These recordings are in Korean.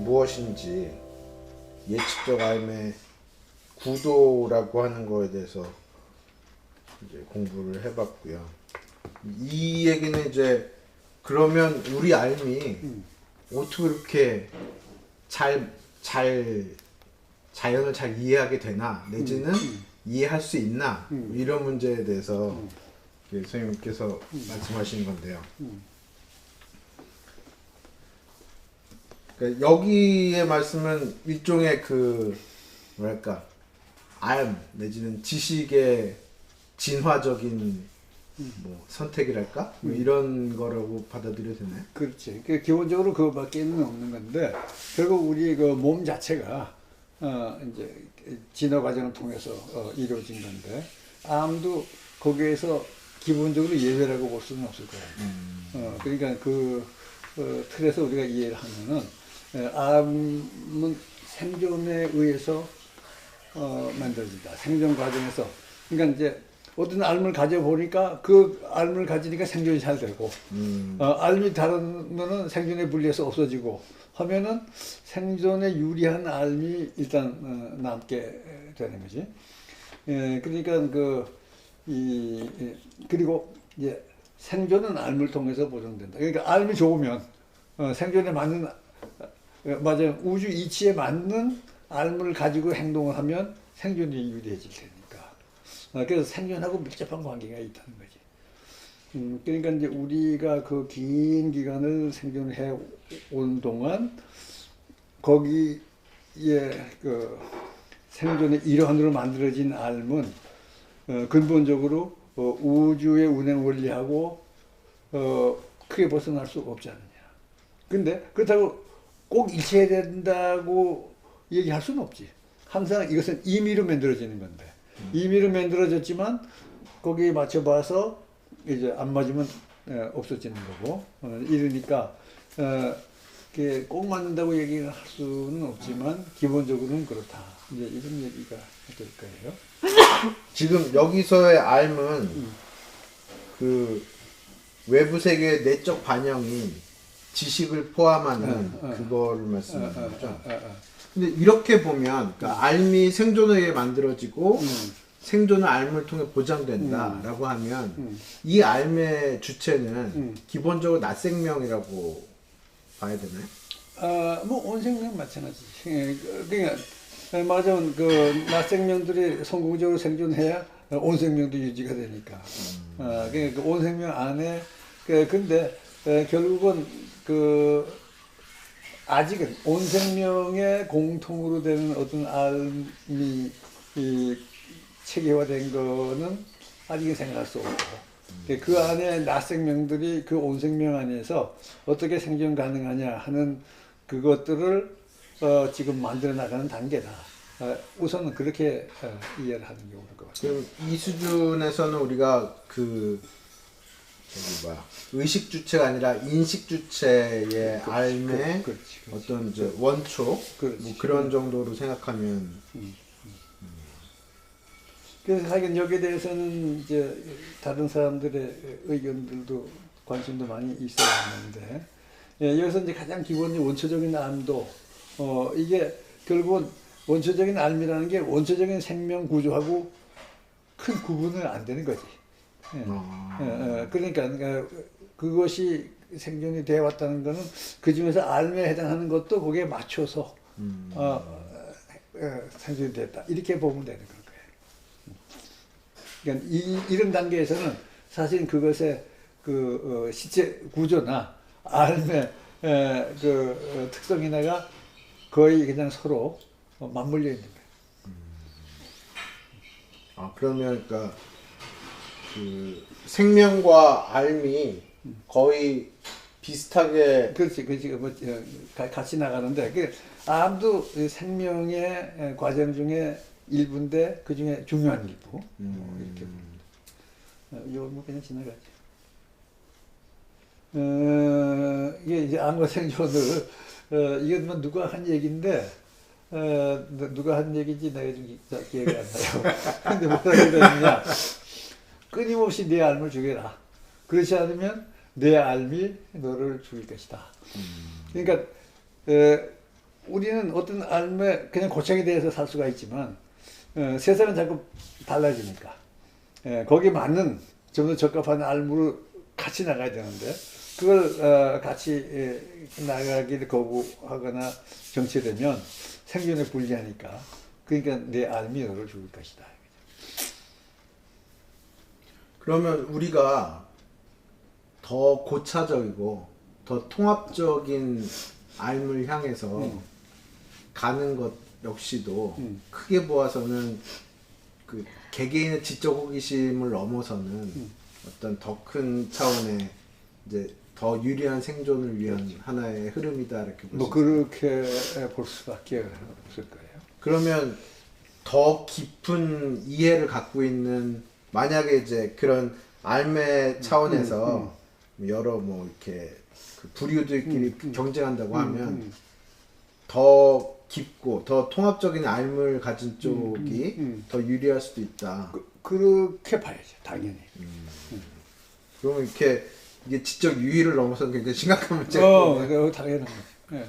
무엇인지 예측적 알의 구도라고 하는 거에 대해서 이제 공부를 해봤고요. 이 얘기는 이제 그러면 우리 알미 어떻게 그렇게 자연을 잘 이해하게 되나 내지는 이해할 수 있나 이런 문제에 대해서 선생님께서 말씀하시는 건데요. 그러니까 여기의 말씀은 일종의 그 뭐랄까 알 내지는 지식의 진화적인 뭐 선택이랄까 뭐 이런 거라고 받아들여도 되나요? 그렇지. 그 기본적으로 그거밖에는 없는 건데 결국 우리 그 몸 자체가 이제 진화 과정을 통해서 이루어진 건데 암도 거기에서 기본적으로 예외라고 볼 수는 없을 거예요. 그러니까 그 틀에서 우리가 이해를 하면은 암은 생존에 의해서 만들어진다. 생존 과정에서 그러니까 이제 어떤 알을 가져보니까 그 알을 가지니까 생존이 잘 되고 알이 다르면은 생존에 불리해서 없어지고 하면은 생존에 유리한 알이 일단 남게 되는 거지. 그러니까 그리고 이제 생존은 알을 통해서 보존된다. 그러니까 알이 좋으면 생존에 맞는 맞아요. 우주 이치에 맞는 알을 가지고 행동을 하면 생존이 유리해질 테니까. 그래서 생존하고 밀접한 관계가 있다는 거지. 그러니까 이제 우리가 그 긴 기간을 생존해 온 동안 거기에 그 생존의 일환으로 만들어진 알은 근본적으로 우주의 운행 원리하고 크게 벗어날 수 없지 않느냐. 근데 그렇다고 꼭 일치해야 된다고 얘기할 수는 없지. 항상 이것은 임의로 만들어지는 건데 임의로 만들어졌지만 거기에 맞춰봐서 이제 안 맞으면 없어지는 거고 이러니까 꼭 맞는다고 얘기를 할 수는 없지만 기본적으로는 그렇다. 이제 이런 얘기가 될 거예요. 지금 여기서의 알은 그 외부 세계의 내적 반영이 지식을 포함하는 그거를 말씀하는 거죠. 근데 이렇게 보면 그러니까 알미 생존에 의해 만들어지고 생존은 알을 통해 보장된다라고 하면 이 알의 주체는 기본적으로 낮생명이라고 봐야 되나요? 뭐 온생명 마찬가지. 그러니까 맞아. 그 낮생명들이 성공적으로 생존해야 온생명도 유지가 되니까. 그러니까 그 온생명 안에 근데 결국은 아직은 온생명의 공통으로 되는 어떤 알이 체계화된 거는 아직은 생각할 수 없고 그 안에 낮생명들이 그 온생명 안에서 어떻게 생존 가능하냐 하는 그것들을 지금 만들어 나가는 단계다. 우선은 그렇게 이해를 하는 게 옳을 것 같아요. 그럼 이 수준에서는 우리가 의식 주체가 아니라 인식 주체의 알의 어떤 이제 원초 뭐 그런 정도로 생각하면 그래서 하여간 여기에 대해서는 이제 다른 사람들의 의견들도 관심도 많이 있어야 하는데 여기서 이제 가장 기본적인 원초적인 암도 이게 결국은 원초적인 암이라는 게 원초적인 생명 구조하고 큰 구분은 안 되는 거지. 그러니까 그것이 생존이 되어 왔다는 것은 그 중에서 알에 해당하는 것도 거기에 맞춰서 생존이 됐다. 이렇게 보면 되는 거예요. 그러니까 이런 단계에서는 사실 그것의 그 시체 구조나 알의 그 특성이나가 거의 그냥 서로 맞물려 있는 거예요. 그러면 그러니까 그 생명과 알이 거의 비슷하게 그렇지 뭐 같이 나가는데 그 암도 생명의 과정 중에 일부인데 그 중에 중요한 일부 이렇게 이거 뭐 그냥 지나가죠. 이게 이제 암과 생존을 이건 뭐 누가 한 얘기인데 누가 한 얘기인지 내가 좀 기억이 안 나요. 근데 뭐라고 그랬느냐? 끊임없이 내 알을 죽여라. 그렇지 않으면 내 알이 너를 죽일 것이다. 그러니까 우리는 어떤 삶에 그냥 고착이 돼서 살 수가 있지만 세상은 자꾸 달라지니까 거기에 맞는 좀 더 적합한 삶으로 같이 나가야 되는데 그걸 같이 나가기를 거부하거나 정체되면 생존에 불리하니까 그러니까 내 삶이 너를 죽을 것이다. 그러면 우리가 더 고차적이고 더 통합적인 삶을 향해서 가는 것 역시도 크게 보아서는 그 개개인의 지적 호기심을 넘어서는 어떤 더 큰 차원의 이제 더 유리한 생존을 위한 하나의 흐름이다 이렇게 뭐 보시죠. 그렇게 볼 수밖에 없을 거예요. 그러면 더 깊은 이해를 갖고 있는 만약에 이제 그런 삶의 차원에서 여러 뭐 이렇게 그 부류들끼리 경쟁한다고 하면 더 깊고 더 통합적인 삶을 가진 쪽이 더 유리할 수도 있다. 그렇게 봐야죠, 당연히. 그러면 이렇게 이게 지적 유의를 넘어서 굉장히 심각한 문제가 그거 당연한 거죠. 예.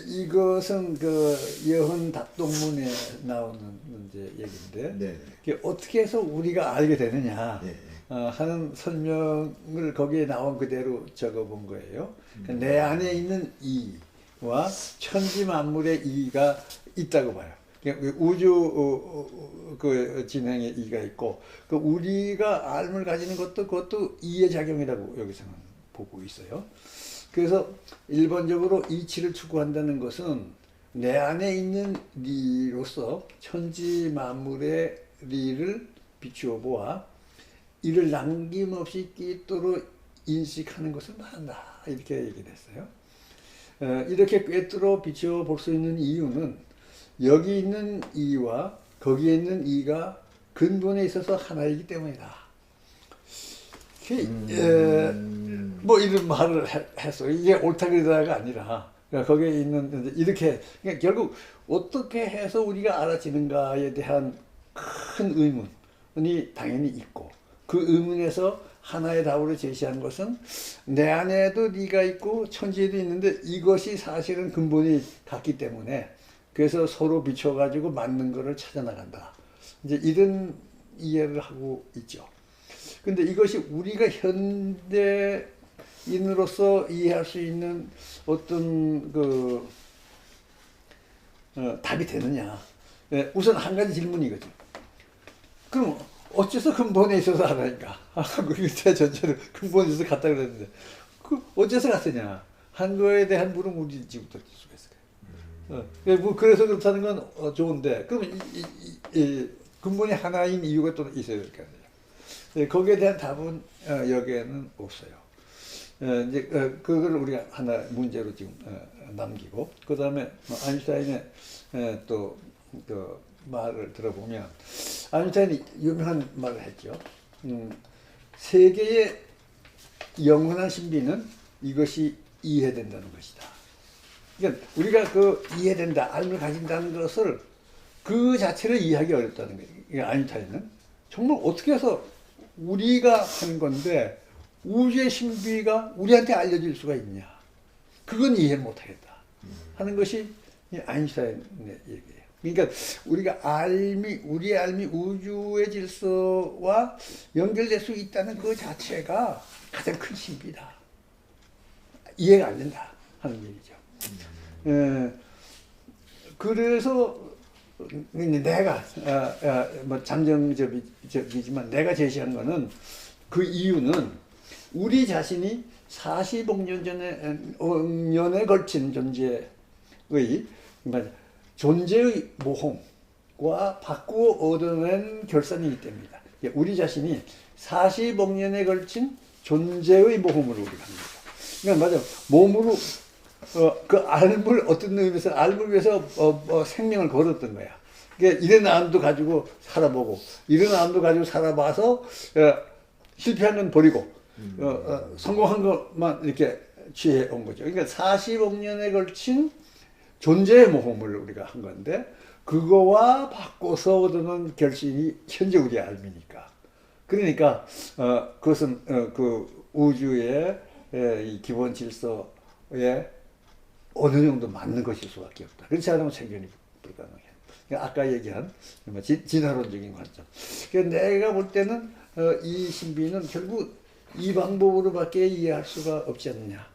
이것은 그 여흔 답동문에 나오는 이제 얘기인데 네. 이게 어떻게 해서 우리가 알게 되느냐 네. 하는 설명을 거기에 나온 그대로 적어본 거예요. 내 안에 있는 이와 천지 만물의 이가 있다고 봐요. 우주 그 진행의 이가 있고 그 우리가 알을 가지는 것도 그것도 이의 작용이라고 여기서는 보고 있어요. 그래서 일반적으로 이치를 추구한다는 것은 내 안에 있는 리로서 천지 만물의 리를 비추어 보아 이를 남김없이 꿰뚫어 인식하는 것을 말한다. 이렇게 얘기를 했어요. 이렇게 꿰뚫어 비추어 볼 수 있는 이유는 여기 있는 이와 거기에 있는 이가 근본에 있어서 하나이기 때문이다. 뭐 이런 말을 했어. 이게 옳다 그러다가 아니라 그러니까 거기에 있는 이렇게 그러니까 결국 어떻게 해서 우리가 알아지는가에 대한 큰 의문이 당연히 있고 그 의문에서 하나의 답으로 제시한 것은 내 안에도 네가 있고 천지에도 있는데 이것이 사실은 근본이 같기 때문에 그래서 서로 비춰가지고 맞는 거를 찾아 나간다. 이제 이런 이해를 하고 있죠. 근데 이것이 우리가 현대인으로서 이해할 수 있는 어떤 그 답이 되느냐? 우선 한 가지 질문이거든. 그럼 어째서 근본에 있어서 하나인가? 한국의 전체를 근본에 있어서 같다 그랬는데 그 어째서 같으냐? 한 거에 대한 물음 우리 지금부터 줄 수가 있을까요? 뭐 그래서 그렇다는 건 좋은데 그럼 이 근본이 하나인 이유가 또 있어야 될 거 아니에요. 거기에 대한 답은 여기에는 없어요. 이제 그걸 우리가 하나 문제로 지금 남기고 그 다음에 아인슈타인의 또 그 말을 들어보면 아인슈타인이 유명한 말을 했죠. 세계의 영원한 신비는 이것이 이해된다는 것이다. 그러니까 우리가 그 이해된다, 알을 가진다는 것을 그 자체를 이해하기 어렵다는 거예요. 아인슈타인은 정말 어떻게 해서 우리가 하는 건데 우주의 신비가 우리한테 알려질 수가 있냐? 그건 이해 못하겠다 하는 것이 아인슈타인의 얘기예요. 그러니까 우리가 우리의 삶이 우주의 질서와 연결될 수 있다는 그 자체가 가장 큰 신비다. 이해가 안 된다 하는 얘기죠. 그래서 내가 뭐 잠정적이지만 내가 제시한 거는 그 이유는 우리 자신이 40억 년에 걸친 존재의 모험과 바꾸어 얻어낸 결산이기 때문이다. 우리 자신이 40억 년에 걸친 존재의 모험을 우리가 합니다. 그러니까 맞아 몸으로 그 알을 어떤 의미에서 알을 위해서 생명을 걸었던 거야. 그러니까 이런 암도 가지고 살아보고 이런 암도 가지고 살아봐서 실패한 건 버리고 성공한 것만 이렇게 취해 온 거죠. 그러니까 40억 년에 걸친 존재의 모험을 우리가 한 건데 그거와 바꿔서 얻는 결실이 현재 우리의 삶이니까. 그러니까 그것은 그 우주의 이 기본 질서 어느 정도 맞는 것일 수밖에 없다. 그렇지 않으면 생존이 불가능해. 그러니까 아까 얘기한 진화론적인 관점. 그러니까 내가 볼 때는 이 신비는 결국 이 방법으로밖에 이해할 수가 없지 않느냐.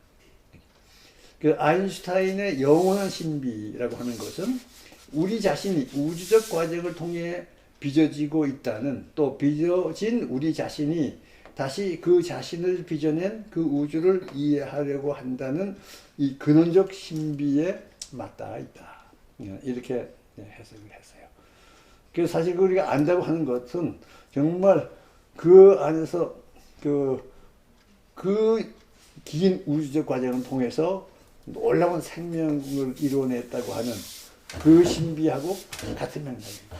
그 아인슈타인의 영원한 신비라고 하는 것은 우리 자신이 우주적 과정을 통해 빚어지고 있다는, 또 빚어진 우리 자신이 다시 그 자신을 빚어낸 그 우주를 이해하려고 한다는 이 근원적 신비에 맞닿아 있다. 이렇게 해석을 했어요. 그래서 사실 우리가 안다고 하는 것은 정말 그 안에서 그 긴 우주적 과정을 통해서 놀라운 생명을 이루어냈다고 하는 그 신비하고 같은 맥락입니다.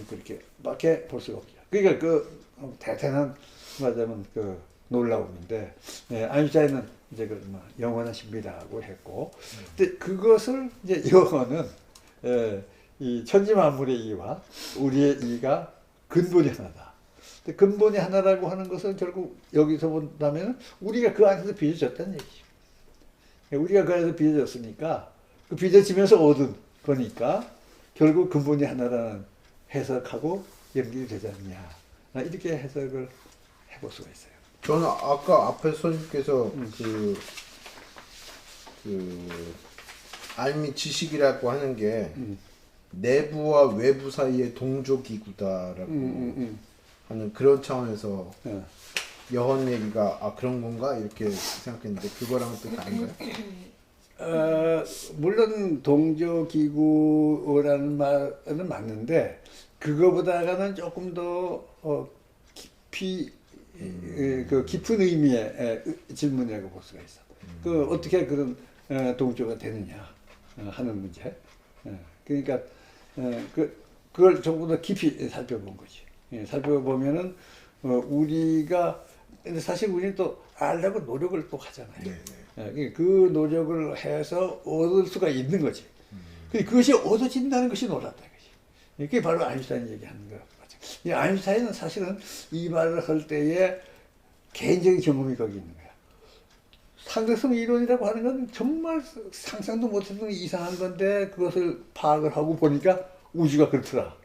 그렇게 밖에 볼 수가 없죠. 그러니까 그 대단한 말하자면 그 놀라움인데, 아인슈타인은 이제 그 영원한 신비라고 했고, 근데 그것을 이제 영어는 이 천지만물의 이와 우리의 이가 근본이 하나다. 근데 근본이 하나라고 하는 것은 결국 여기서 본다면 우리가 그 안에서 빚어졌다는 얘기죠. 우리가 그 안에서 빚어졌으니까 그 빚어지면서 얻은 거니까 결국 근본이 하나라는 해석하고 연결이 되지 않냐. 이렇게 해석을 해볼 수가 있어요. 저는 아까 앞에 선생님께서 알미 지식이라고 하는 게 내부와 외부 사이의 동조기구다라고 하는 그런 차원에서 여헌 얘기가 그런 건가 이렇게 생각했는데 그거랑은 또 다른가요? 물론 동조기구라는 말은 맞는데 그거보다는 조금 더 깊이 그 깊은 의미의 질문이라고 볼 수가 있어. 그 어떻게 그런 동조가 되느냐 하는 문제. 그러니까 그걸 조금 더 깊이 살펴본 거지. 살펴보면은 우리가 근데 사실 우리는 또 알려고 노력을 또 하잖아요. 그 노력을 해서 얻을 수가 있는 거지. 그것이 얻어진다는 것이 놀랍다. 이게 바로 아인슈타인 얘기하는 거 같죠. 이 아인슈타인은 사실은 이 말을 할 때에 개인적인 경험이 거기 있는 거야. 상대성 이론이라고 하는 건 정말 상상도 못했던 이상한 건데 그것을 파악을 하고 보니까 우주가 그렇더라.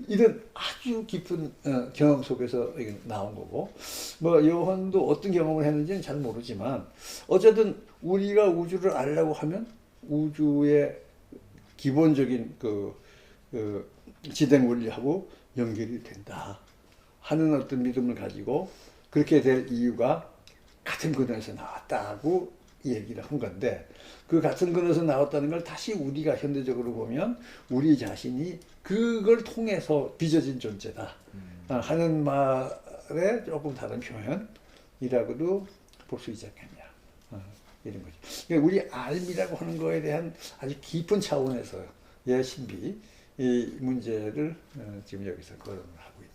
이런 아주 깊은 경험 속에서 나온 거고, 뭐 여헌도 어떤 경험을 했는지는 잘 모르지만 어쨌든 우리가 우주를 알려고 하면 우주의 기본적인 그 지대 원리하고 연결이 된다 하는 어떤 믿음을 가지고 그렇게 될 이유가 같은 근원에서 나왔다고 얘기를 한 건데, 그 같은 근원에서 나왔다는 걸 다시 우리가 현대적으로 보면 우리 자신이 그걸 통해서 빚어진 존재다 하는 말에 조금 다른 표현이라고도 볼 수 있지 않겠냐, 이런 거죠. 그러니까 우리 알미라고 하는 거에 대한 아주 깊은 차원에서의 신비, 이 문제를 지금 여기서 거론을 하고 있는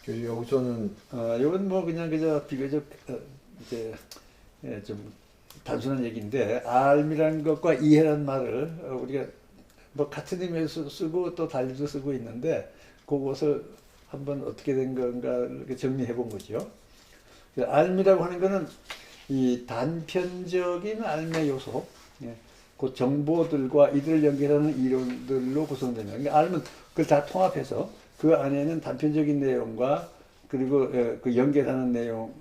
거예요. 여기서는 이건 뭐 그냥 그저 비교적 이제 좀 단순한 얘기인데, 알미라는 것과 이해라는 말을 우리가 뭐 같은 의미에서 쓰고 또 달리도 쓰고 있는데 그것을 한번 어떻게 된 건가 이렇게 정리해 본 거죠. 알미라고 하는 거는 이 단편적인 알매 요소, 그 정보들과 이들을 연결하는 이론들로 구성되는, 그러니까 알면 그걸 다 통합해서 그 안에는 단편적인 내용과 그리고 그 연결하는 내용을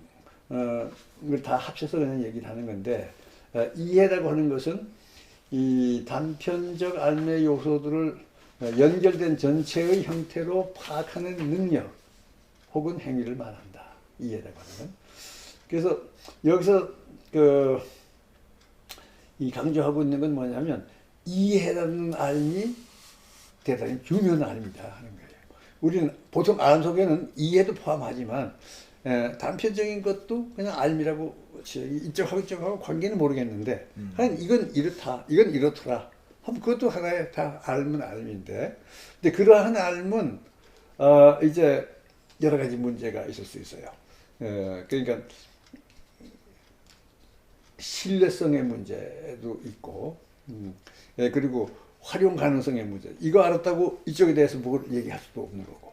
다 합쳐서 그냥 얘기를 하는 건데, 이해라고 하는 것은 이 단편적 알매 요소들을 연결된 전체의 형태로 파악하는 능력 혹은 행위를 말한다. 이해라고 하는 건. 그래서 여기서 이 강조하고 있는 건 뭐냐면 이해라는 알미 대단히 중요한 알미다 하는 거예요. 우리는 보통 알 속에는 이해도 포함하지만 단편적인 것도 그냥 알미라고 이쪽하고 이쪽하고 관계는 모르겠는데 이건 이렇다, 이건 이렇더라. 그것도 하나의 다 알면 알미인데, 근데 그러한 알면 이제 여러 가지 문제가 있을 수 있어요. 그러니까 신뢰성의 문제도 있고, 그리고 활용 가능성의 문제. 이거 알았다고 이쪽에 대해서 뭘 얘기할 수도 없는 거고,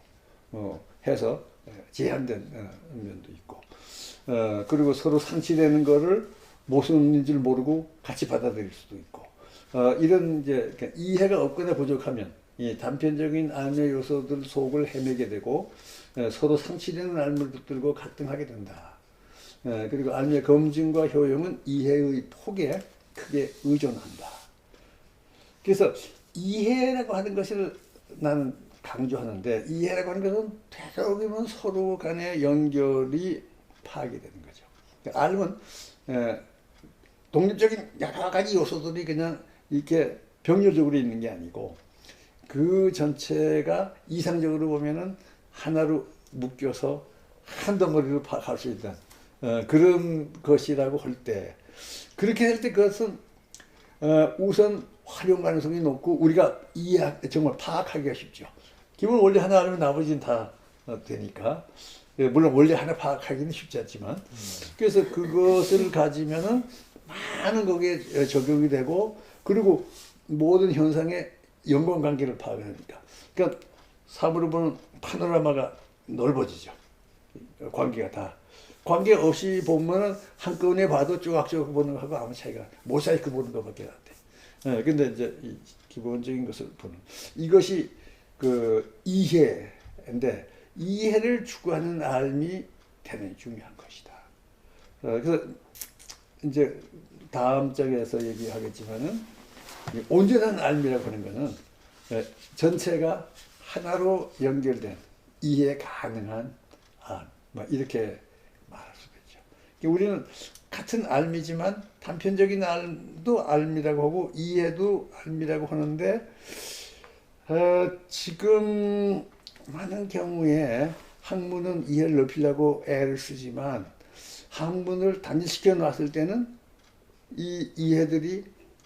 해서 제한된 면도 있고, 그리고 서로 상치되는 거를 무슨 줄 모르고 같이 받아들일 수도 있고, 이런 이제 이해가 없거나 부족하면 이 단편적인 알매 요소들 속을 헤매게 되고 서로 상치되는 알을 붙들고 갈등하게 된다. 그리고 알매 검증과 효용은 이해의 폭에 크게 의존한다. 그래서 이해라고 하는 것을 나는 강조하는데, 이해라고 하는 것은 되도록이면 서로 간의 연결이 파악이 되는 거죠. 그러니까 알은 독립적인 여러 가지 요소들이 그냥 이렇게 병렬적으로 있는 게 아니고 그 전체가 이상적으로 보면은 하나로 묶여서 한 덩어리로 갈 수 있는 그런 것이라고 할 때, 그렇게 할 때 그것은 우선 활용 가능성이 높고 우리가 정말 파악하기가 쉽죠. 기본 원리 하나 알면 나머지는 다 되니까. 물론 원리 하나 파악하기는 쉽지 않지만, 그래서 그것을 가지면은 많은 거기에 적용이 되고, 그리고 모든 현상의 연관관계를 파악하니까. 그러니까 사물을 보는 파노라마가 넓어지죠. 관계가 다. 관계 없이 보면은 한꺼번에 봐도 쪼각쪼각 보는 거하고 아무 차이가, 모사이크 보는 것밖에 안 돼. 근데 이제 이 기본적인 것을 보는, 이것이 그 이해인데, 이해를 추구하는 알미 대단히 중요한 것이다. 그래서 이제 다음 장에서 얘기하겠지만은, 온전한 알미라고 하는 것은 전체가 하나로 연결된 이해 가능한 알, 이렇게 말할 수가 있죠. 우리는 같은 알미지만 단편적인 알도 알미라고 하고 이해도 알미라고 하는데, 지금 많은 경우에 학문은 이해를 넓히려고 애를 쓰지만 학문을 단일시켜 놨을 때는 이 이해들이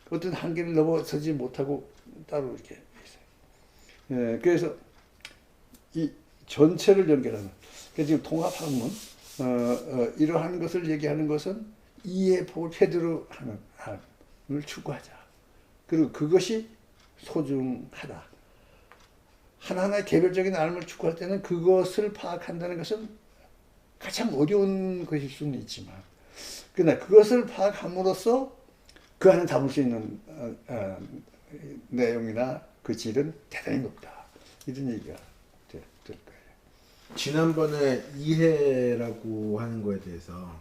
어떤 한계를 넘어서지 못하고 따로 이렇게 있어요. 그래서 이 전체를 연결하는, 그래서 지금 통합학문, 이러한 것을 얘기하는 것은 이해 폭을 최대로 하는 학문을 추구하자. 그리고 그것이 소중하다. 하나하나의 개별적인 알을 추구할 때는 그것을 파악한다는 것은 가장 어려운 것일 수는 있지만, 그러나 그것을 파악함으로써 그 안에 담을 수 있는 내용이나 그 질은 대단히 높다. 이런 얘기가 될 거예요. 지난번에 이해라고 하는 거에 대해서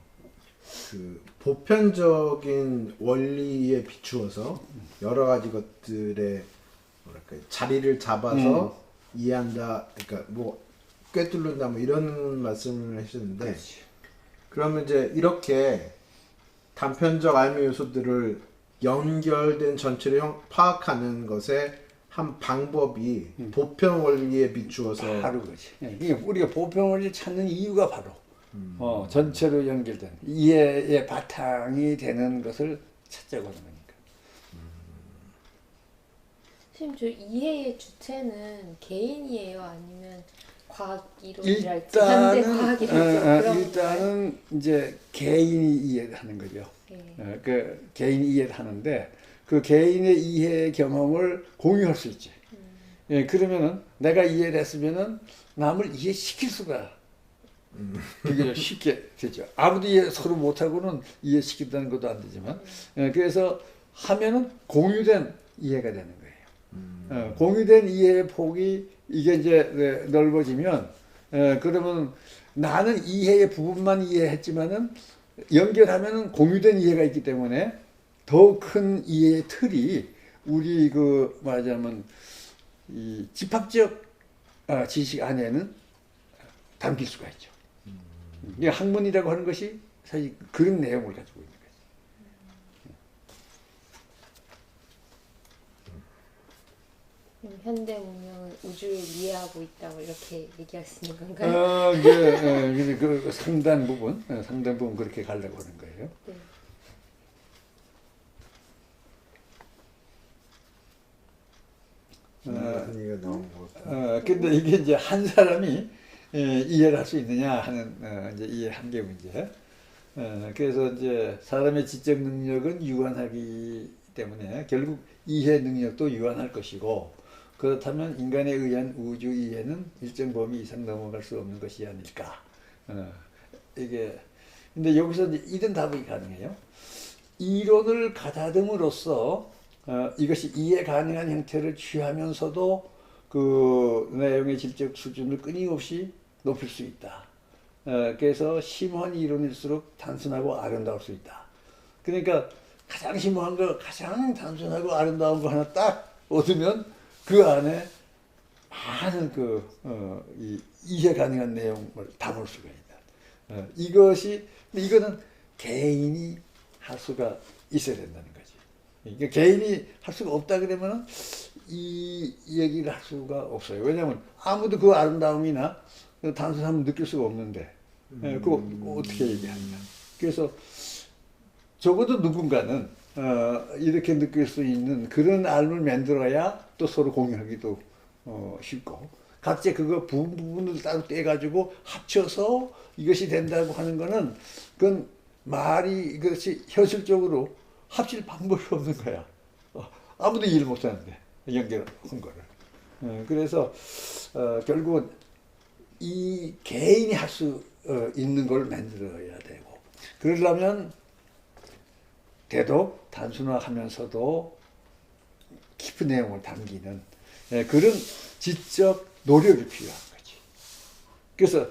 그 보편적인 원리에 비추어서 여러 가지 것들의 뭐랄까 자리를 잡아서 이해한다, 그러니까 뭐 꿰뚫는다, 뭐 이런 말씀을 하셨는데, 그렇지. 그러면 이제 이렇게 단편적 알미 요소들을 연결된 전체를 파악하는 것의 한 방법이 보편 원리에 비추어서 바로 그렇지. 그러니까 우리가 보편 원리를 찾는 이유가 바로 전체로 연결된 이해의 바탕이 되는 것을 찾자고 하는 거니까. 선생님, 저 이해의 주체는 개인이에요? 아니면 과학 이론이랄지 현대 과학 이론이랄지 일단은 이제 개인이 이해하는 거죠. 네. 그 개인이 이해를 하는데 그 개인의 이해 경험을 공유할 수 있지. 그러면은 내가 이해를 했으면은 남을 이해시킬 수가 되게 쉽게 되죠. 아무도 이해 서로 못하고는 이해시킨다는 것도 안 되지만, 그래서 하면은 공유된 이해가 되는 거예요. 공유된 이해의 폭이 이게 이제 넓어지면, 그러면 나는 이해의 부분만 이해했지만은 연결하면은 공유된 이해가 있기 때문에 더 큰 이해의 틀이 우리 그 말하자면 이 집합적 지식 안에는 담길 수가 있죠. 이 학문이라고 하는 것이 사실 그런 내용을 가지고 있는 거죠. 현대 문명은 우주를 이해하고 있다고 이렇게 얘기할 수 있는 건가요? 이제 그 상당 부분 그렇게 가려고 하는 거예요. 네. 얘기가 나온 것 근데 이게 이제 한 사람이 이해를 할 수 있느냐 하는 이제 이해 한계 문제. 그래서 이제 사람의 지적 능력은 유한하기 때문에 결국 이해 능력도 유한할 것이고, 그렇다면 인간에 의한 우주 이해는 일정 범위 이상 넘어갈 수 없는 것이 아닐까. 이게 근데 여기서 이제 이런 답이 가능해요. 이론을 가다듬으로써 이것이 이해 가능한 형태를 취하면서도 그 내용의 질적 수준을 끊임없이 높일 수 있다. 그래서 심오한 이론일수록 단순하고 아름다울 수 있다. 그러니까 가장 심오한 거, 가장 단순하고 아름다운 거 하나 딱 얻으면 그 안에 많은 이해 가능한 내용을 담을 수가 있다. 이거는 개인이 할 수가 있어야 된다는 거지. 그러니까 개인이 할 수가 없다 그러면은 이 얘기를 할 수가 없어요. 왜냐하면 아무도 그 아름다움이나 그 단순함을 느낄 수가 없는데 그거 어떻게 얘기하냐. 그래서 적어도 누군가는 이렇게 느낄 수 있는 그런 삶을 만들어야 또 서로 공유하기도 쉽고 각자 그거 부분을 따로 떼가지고 합쳐서 이것이 된다고 하는 거는 그건 말이 이것이 현실적으로 합칠 방법이 없는 거야. 아무도 이해를 못하는데 연결한 거를. 그래서 결국은 이 개인이 할 수 있는 걸 만들어야 되고 그러려면 대독 단순화하면서도 깊은 내용을 담기는 그런 지적 노력이 필요한 거지. 그래서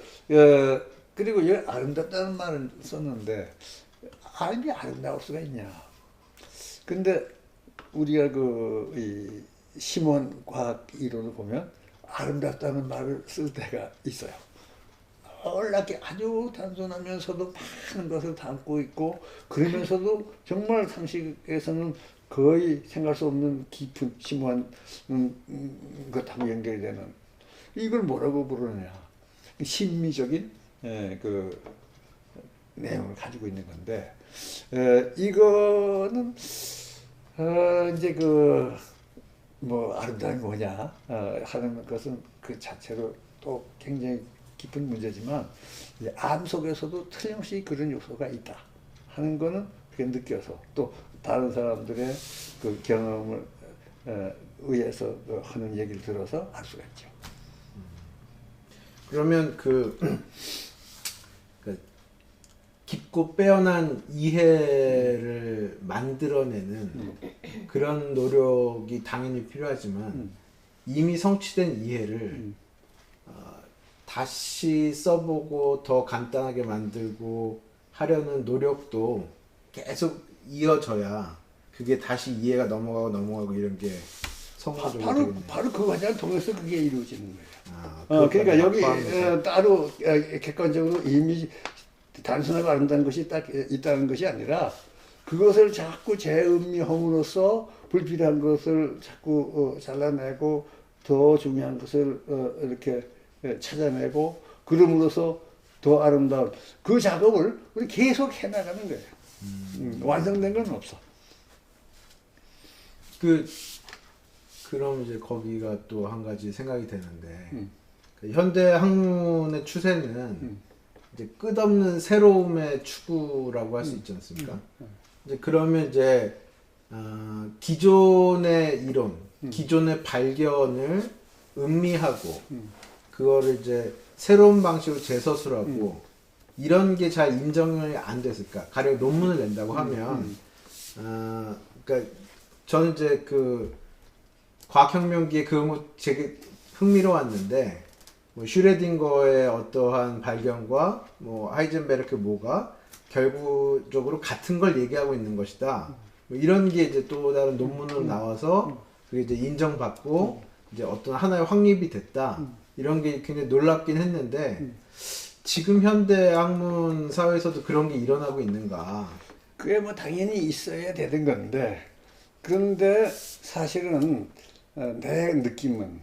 그리고 여기 아름답다는 말을 썼는데 삶이 아름다울 수가 있냐. 근데 우리가 이 심오한 과학 이론을 보면 아름답다는 말을 쓸 때가 있어요. 놀랍게 아주 단순하면서도 많은 것을 담고 있고 그러면서도 정말 상식에서는 거의 생각할 수 없는 깊은 심오한 것하고 연결이 되는 이걸 뭐라고 부르느냐. 심미적인 그 내용을 가지고 있는 건데 이거는 이제 뭐 아름다움이 뭐냐 하는 것은 그 자체로 또 굉장히 깊은 문제지만 암 속에서도 틀림없이 그런 요소가 있다 하는 거는 그렇게 느껴서 또 다른 사람들의 그 경험을 의해서 하는 얘기를 들어서 알 수가 있죠. 그러면 그 깊고 빼어난 이해를 만들어내는 그런 노력이 당연히 필요하지만 이미 성취된 이해를 다시 써보고 더 간단하게 만들고 하려는 노력도 계속 이어져야 그게 다시 이해가 넘어가고 이런 게 성공적으로 되겠네요. 바로 그 과정을 통해서 그게 이루어지는 거예요. 아, 그러니까 여기 포함해서. 따로 객관적으로 이미 단순하고 아름다운 것이 딱 있다는 것이 아니라 그것을 자꾸 재음미함으로써 불필요한 것을 자꾸 잘라내고 더 중요한 것을 이렇게 찾아내고 그럼으로써 더 아름다운 그 작업을 우리 계속 해나가는 거예요. 완성된 건 없어. 그럼 이제 거기가 또 한 가지 생각이 되는데 그 현대 학문의 추세는 이제 끝없는 새로움의 추구라고 할 수 있지 않습니까? 이제 그러면 이제 기존의 이론, 기존의 발견을 음미하고 그거를 이제 새로운 방식으로 재서술하고 이런 게 잘 인정이 안 됐을까? 가령 논문을 낸다고 하면 그러니까 저는 이제 그 과학혁명기에 그거 되게 흥미로웠는데 뭐 슈레딩거의 어떠한 발견과 뭐 하이젠베르크 뭐가 결국적으로 같은 걸 얘기하고 있는 것이다. 뭐 이런 게 이제 또 다른 논문으로 나와서 그게 이제 인정받고 이제 어떤 하나의 확립이 됐다. 이런 게 굉장히 놀랍긴 했는데 지금 현대 학문 사회에서도 그런 게 일어나고 있는가? 그게 뭐 당연히 있어야 되는 건데 그런데 사실은 내 느낌은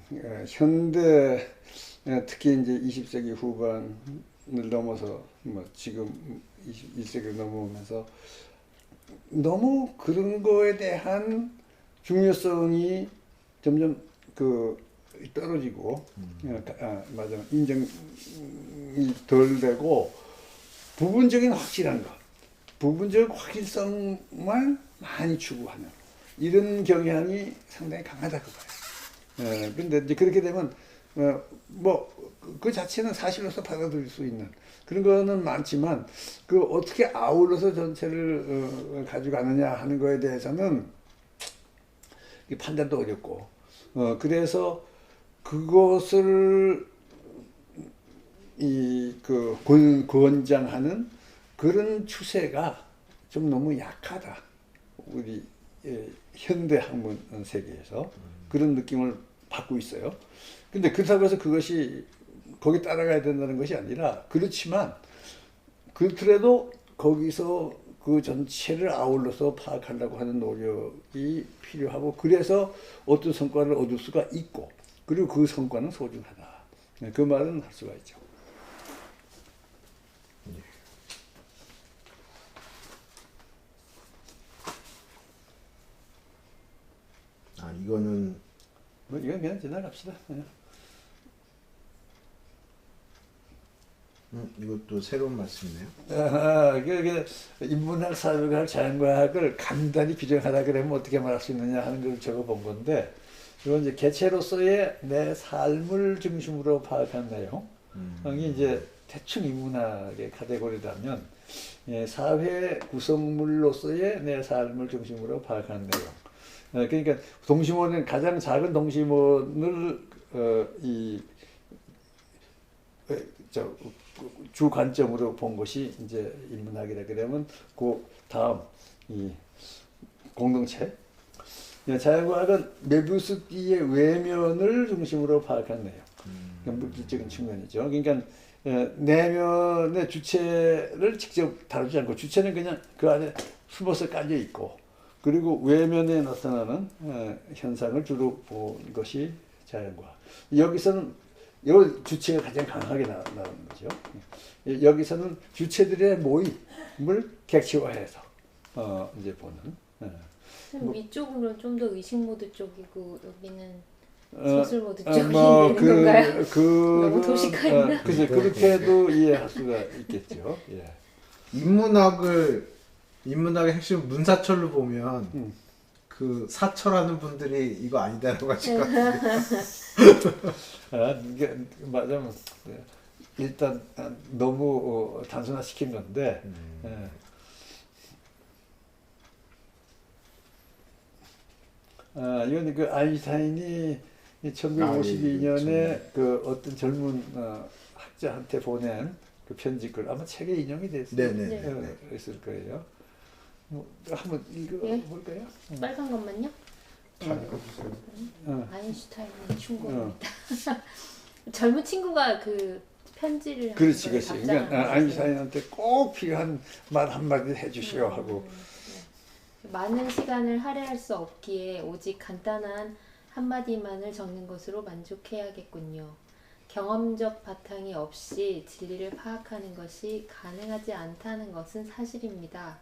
현대 특히 이제 20세기 후반을 넘어서 뭐 지금 21세기를 넘어오면서 너무 그런 거에 대한 중요성이 점점 떨어지고 맞아 인정이 덜 되고 부분적인 확실한 것, 부분적 확실성만 많이 추구하는 이런 경향이 상당히 강하다고 봐요. 근데 이제 그렇게 되면 뭐 그 자체는 사실로서 받아들일 수 있는 그런 거는 많지만 그 어떻게 아울러서 전체를 가져가느냐 하는 거에 대해서는 이 판단도 어렵고 그래서 그것을 권장하는 그런 추세가 좀 너무 약하다. 우리 현대 학문 세계에서 그런 느낌을 받고 있어요. 근데 그렇다고 해서 그것이 거기 따라가야 된다는 것이 아니라 그렇지만 그렇더라도 거기서 그 전체를 아울러서 파악하려고 하는 노력이 필요하고 그래서 어떤 성과를 얻을 수가 있고 그리고 그 성과는 소중하다. 그 말은 할 수가 있죠. 아 이거는 뭐 이건 그냥 지나갑시다. 이것도 새로운 말씀이네요. 인문학, 사회과학, 자연과학을 간단히 규정하라 그러면 어떻게 말할 수 있느냐 하는 걸 적어본 건데 이건 이제 개체로서의 내 삶을 중심으로 파악한 내용이 이제 대충 인문학의 카테고리라면 사회 구성물로서의 내 삶을 중심으로 파악한 내용. 그러니까 동심원은 가장 작은 동심원을 주 관점으로 본 것이 이제 인문학이라 그러면 그 다음 이 공동체. 자연과학은 메비우스띠의 외면을 중심으로 파악한 내용. 물질적인 측면이죠. 그러니까 내면의 주체를 직접 다루지 않고 주체는 그냥 그 안에 숨어서 깔려 있고 그리고 외면에 나타나는 현상을 주로 본 것이 자연과학. 여기서는 이 주체가 가장 강하게 나오는 거죠. 여기서는 주체들의 모임을 객체화해서 이제 보는. 위쪽으로 좀 더 의식 모드 쪽이고 여기는 기술 모드 쪽이 되는 건가요? 너무 도식화했나? 그렇게도 이해할 수가 있겠죠. 예. 인문학의 핵심 문사철로 보면 그 사철하는 분들이 이거 아니다라고 하실 것 같은데. 이게 맞아. 일단 너무 단순화시킨 건데. 이건 그 아인슈타인이 1952년에 그 어떤 젊은 학자한테 보낸 그 편지글 아마 책에 인용이 됐을 거예요. 뭐 한번 읽어볼까요? 빨간 것만요? 아인슈타인의 충고입니다. 젊은 친구가 그 편지를 그렇지. 그러니까 아인슈타인한테 꼭 필요한 말 한마디 해주시오 하고. 많은 시간을 할애할 수 없기에 오직 간단한 한마디만을 적는 것으로 만족해야겠군요. 경험적 바탕이 없이 진리를 파악하는 것이 가능하지 않다는 것은 사실입니다.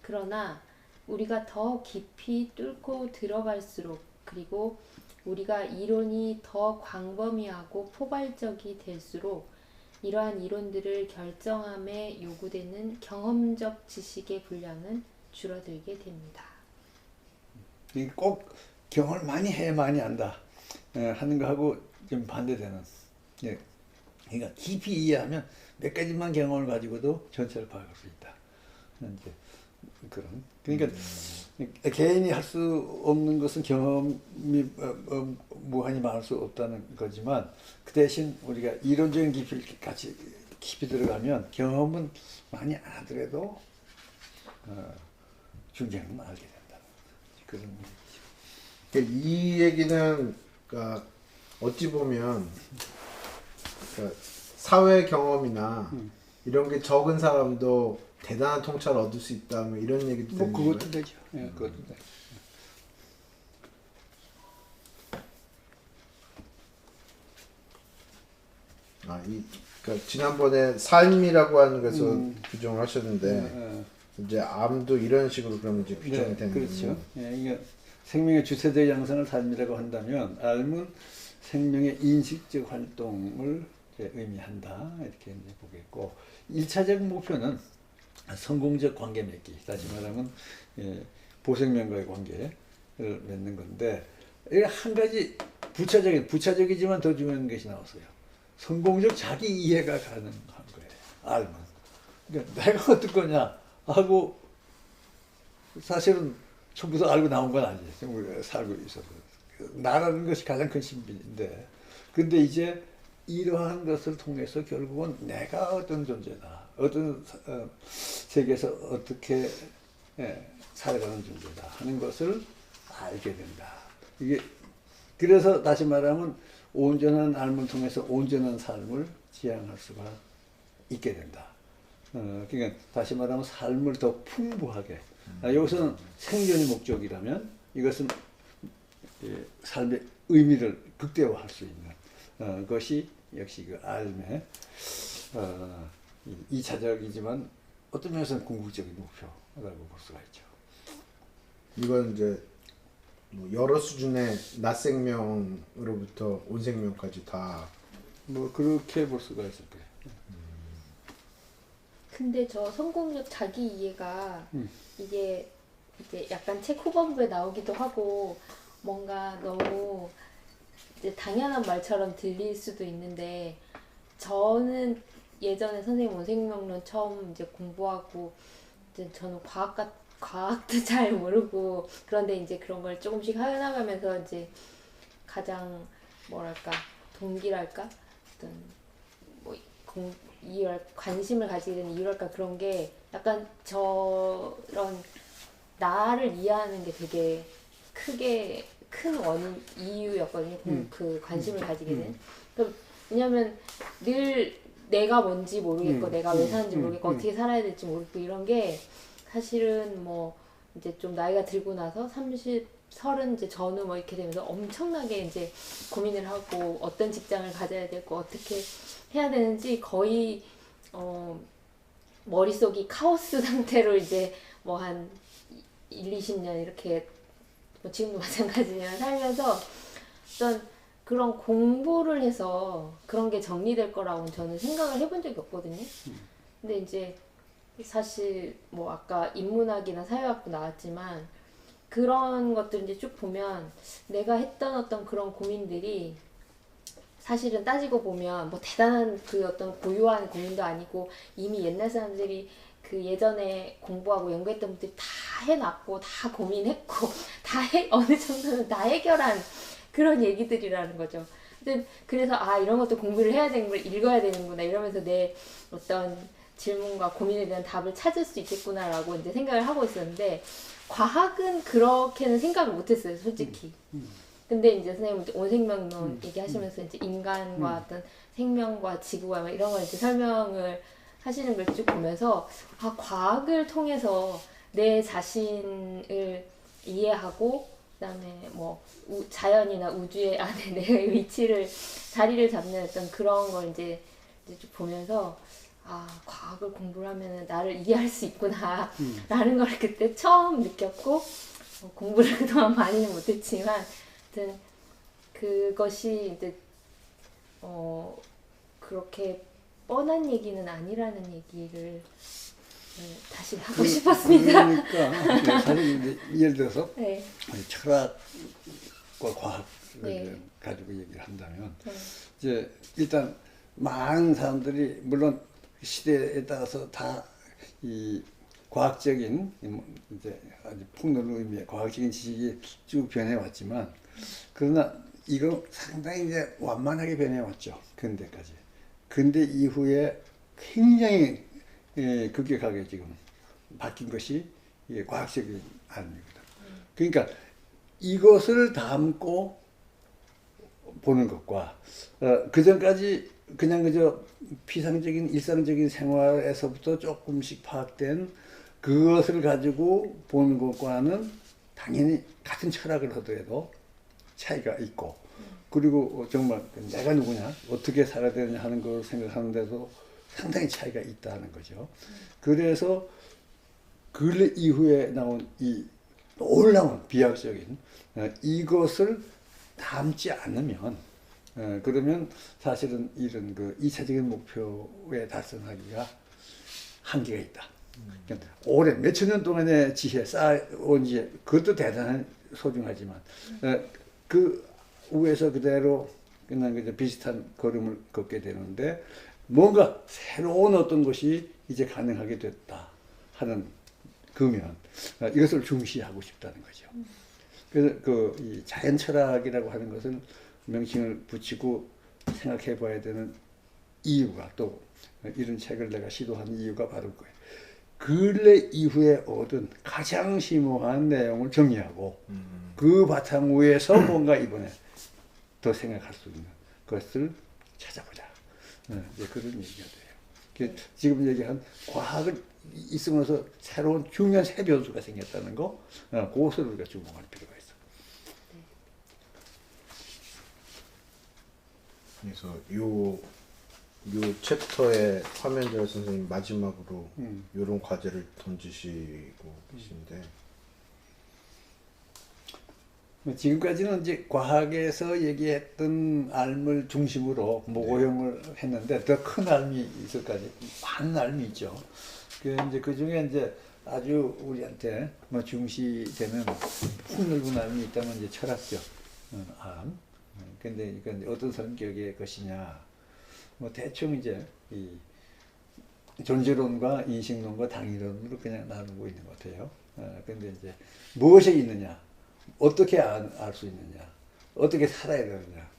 그러나 우리가 더 깊이 뚫고 들어갈수록 그리고 우리가 이론이 더 광범위하고 포괄적이 될수록 이러한 이론들을 결정함에 요구되는 경험적 지식의 분량은 줄어들게 됩니다. 꼭 경험을 많이 해 많이 안다 하는 거하고 좀 반대되는. 그러니까 깊이 이해하면 몇 가지만 경험을 가지고도 전체를 파악할 수 있다. 이제 그런. 그러니까 개인이 할 수 없는 것은 경험이 무한히 많을 수 없다는 거지만 그 대신 우리가 이론적인 깊이를 같이 깊이 들어가면 경험은 많이 안 하더라도 중요한 건 알게 된다. 그런 얘기죠. 이 얘기는 그러니까 어찌 보면 그러니까 사회 경험이나 이런 게 적은 사람도 대단한 통찰을 얻을 수 있다. 뭐 이런 얘기도 되는 거예요. 그것도 되죠. 그것도 되죠. 그러니까 지난번에 삶이라고 하는 것에서 규정을 하셨는데 이제 암도 이런 식으로 그러면 이제 규정이 되는 그렇죠. 이게 생명의 주체적 양상을 삶이라고 한다면 암은 생명의 인식적 활동을 의미한다 이렇게 이제 보겠고 1차적 목표는 성공적 관계 맺기 다시 말하면 보생명과의 관계를 맺는 건데 한 가지 부차적이지만 더 중요한 것이 나왔어요. 성공적 자기 이해가 가능한 거예요. 알면. 그러니까 내가 어떨 거냐 하고 사실은 처음부터 알고 나온 건 아니에요. 우리가 살고 있어서. 나라는 것이 가장 큰 신비인데, 근데 이제 이러한 것을 통해서 결국은 내가 어떤 존재다, 어떤 세계에서 어떻게 살아가는 존재다 하는 것을 알게 된다. 이게 그래서 다시 말하면 온전한 삶을 통해서 온전한 삶을 지향할 수가 있게 된다. 그러니까 다시 말하면 삶을 더 풍부하게. 여기서는 생존이 목적이라면 이것은 삶의 의미를 극대화할 수 있는 것이 역시 그 알의 2차적이지만 어떤 면에서는 궁극적인 목표라고 볼 수가 있죠. 이건 이제 뭐 여러 수준의 낮생명으로부터 온생명까지 다 뭐 그렇게 볼 수가 있을 거예요. 근데 저 성공적 자기 이해가 이게 이제 약간 책 후반부에 나오기도 하고 뭔가 너무 이제 당연한 말처럼 들릴 수도 있는데, 저는 예전에 선생님 온생명론 처음 이제 공부하고 이제 저는 과학도 잘 모르고, 그런데 이제 그런 걸 조금씩 해나가면서 이제 가장 뭐랄까 동기랄까 어떤 뭐 관심을 가지게 된 이유랄까, 그런 게 약간 저런 나를 이해하는 게 되게 크게 큰 원인 이유였거든요. 그 관심을 가지게 된. 왜냐면 늘 내가 뭔지 모르겠고 내가 왜 사는지 모르겠고 어떻게 살아야 될지 모르겠고 이런 게 사실은 뭐 이제 좀 나이가 들고 나서 30, 30 이제 전후 뭐 이렇게 되면서 엄청나게 이제 고민을 하고 어떤 직장을 가져야 되고 어떻게 해야 되는지 거의 머릿속이 카오스 상태로 이제 뭐 한 1, 20년 이렇게 뭐 지금도 마찬가지지만 살면서 어떤 그런 공부를 해서 그런 게 정리될 거라고는 저는 생각을 해본 적이 없거든요. 근데 이제 사실 뭐 아까 인문학이나 사회학도 나왔지만 그런 것들 이제 쭉 보면 내가 했던 어떤 그런 고민들이 사실은 따지고 보면 뭐 대단한 그 어떤 고유한 고민도 아니고 이미 옛날 사람들이 그 예전에 공부하고 연구했던 분들이 다 해놨고 다 고민했고 어느 정도는 다 해결한 그런 얘기들이라는 거죠. 그래서 아 이런 것도 공부를 해야 되는구나, 읽어야 되는구나 이러면서 내 어떤 질문과 고민에 대한 답을 찾을 수 있겠구나라고 이제 생각을 하고 있었는데, 과학은 그렇게는 생각을 못했어요, 솔직히. 근데 이제 선생님 온생명론 얘기하시면서 이제 인간과 어떤 생명과 지구와 막 이런 걸 이제 설명을 하시는 걸 쭉 보면서 아 과학을 통해서 내 자신을 이해하고 그다음에 뭐 자연이나 우주의 안에 내 위치를 자리를 잡는 어떤 그런 걸 이제 쭉 보면서 아 과학을 공부를 하면 나를 이해할 수 있구나 라는 걸 그때 처음 느꼈고, 공부를 그동안 많이는 못했지만 하여튼 그것이 이제 그렇게 뻔한 얘기는 아니라는 얘기를 다시 하고 싶었습니다. 그러니까 사실 예를 들어서 네. 철학과 과학을 네. 가지고 얘기를 한다면 네. 이제 일단 많은 사람들이 물론 시대에 따라서 다 이 과학적인 이제 아주 폭넓은 의미의 과학적인 지식이 쭉 변해왔지만, 그러나 이거 상당히 이제 완만하게 변해왔죠. 근대까지. 근대 이후에 굉장히 급격하게 지금 바뀐 것이 이게 과학적인 아닙니다. 그러니까 이것을 담고 보는 것과 그 전까지 그냥 그저 피상적인 일상적인 생활에서부터 조금씩 파악된 그것을 가지고 보는 것과는 당연히 같은 철학을 하더라도 차이가 있고, 그리고 정말 내가 누구냐 어떻게 살아야 되느냐 하는 걸 생각하는데도 상당히 차이가 있다는 거죠. 그래서 근래 이후에 나온 이 놀라운 비약적인 이것을 담지 않으면 그러면 사실은 이런 그 2차적인 목표에 달성하기가 한계가 있다. 그러니까 오랜 몇천 년 동안의 지혜 쌓아온 지혜, 그것도 대단한 소중하지만 그 위에서 그대로 그냥 이제 비슷한 걸음을 걷게 되는데 뭔가 새로운 어떤 것이 이제 가능하게 됐다 하는 그면 이것을 중시하고 싶다는 거죠. 그래서 이 자연 철학이라고 하는 것을 명칭을 붙이고 생각해 봐야 되는 이유가 또 이런 책을 내가 시도한 이유가 바로 그거예요. 근래 이후에 얻은 가장 심오한 내용을 정리하고 그 바탕 위에서 뭔가 이번에 더 생각할 수 있는 것을 찾아보자. 이제 그런 얘기가 돼요. 지금 얘기한 과학을 있으면서 새로운 중요한 새 변수가 생겼다는 거, 그것을 우리가 주목할 필요가 있어. 그래서 요 챕터의 화면절 선생님 마지막으로 요런 과제를 던지시고 계신데 지금까지는 이제 과학에서 얘기했던 알을 중심으로 모고형을 했는데 더 큰 알이 있을까지 많은 알이 있죠. 이제 그 중에 이제 아주 우리한테 뭐 중시되는 폭넓은 알이 있다면 이제 철학적 알. 근데 이건 어떤 성격의 것이냐. 뭐 대충 이제 이 존재론과 인식론과 당위론으로 그냥 나누고 있는 것 같아요. 근데 이제 무엇이 있느냐, 어떻게 알 수 있느냐, 어떻게 살아야 되느냐,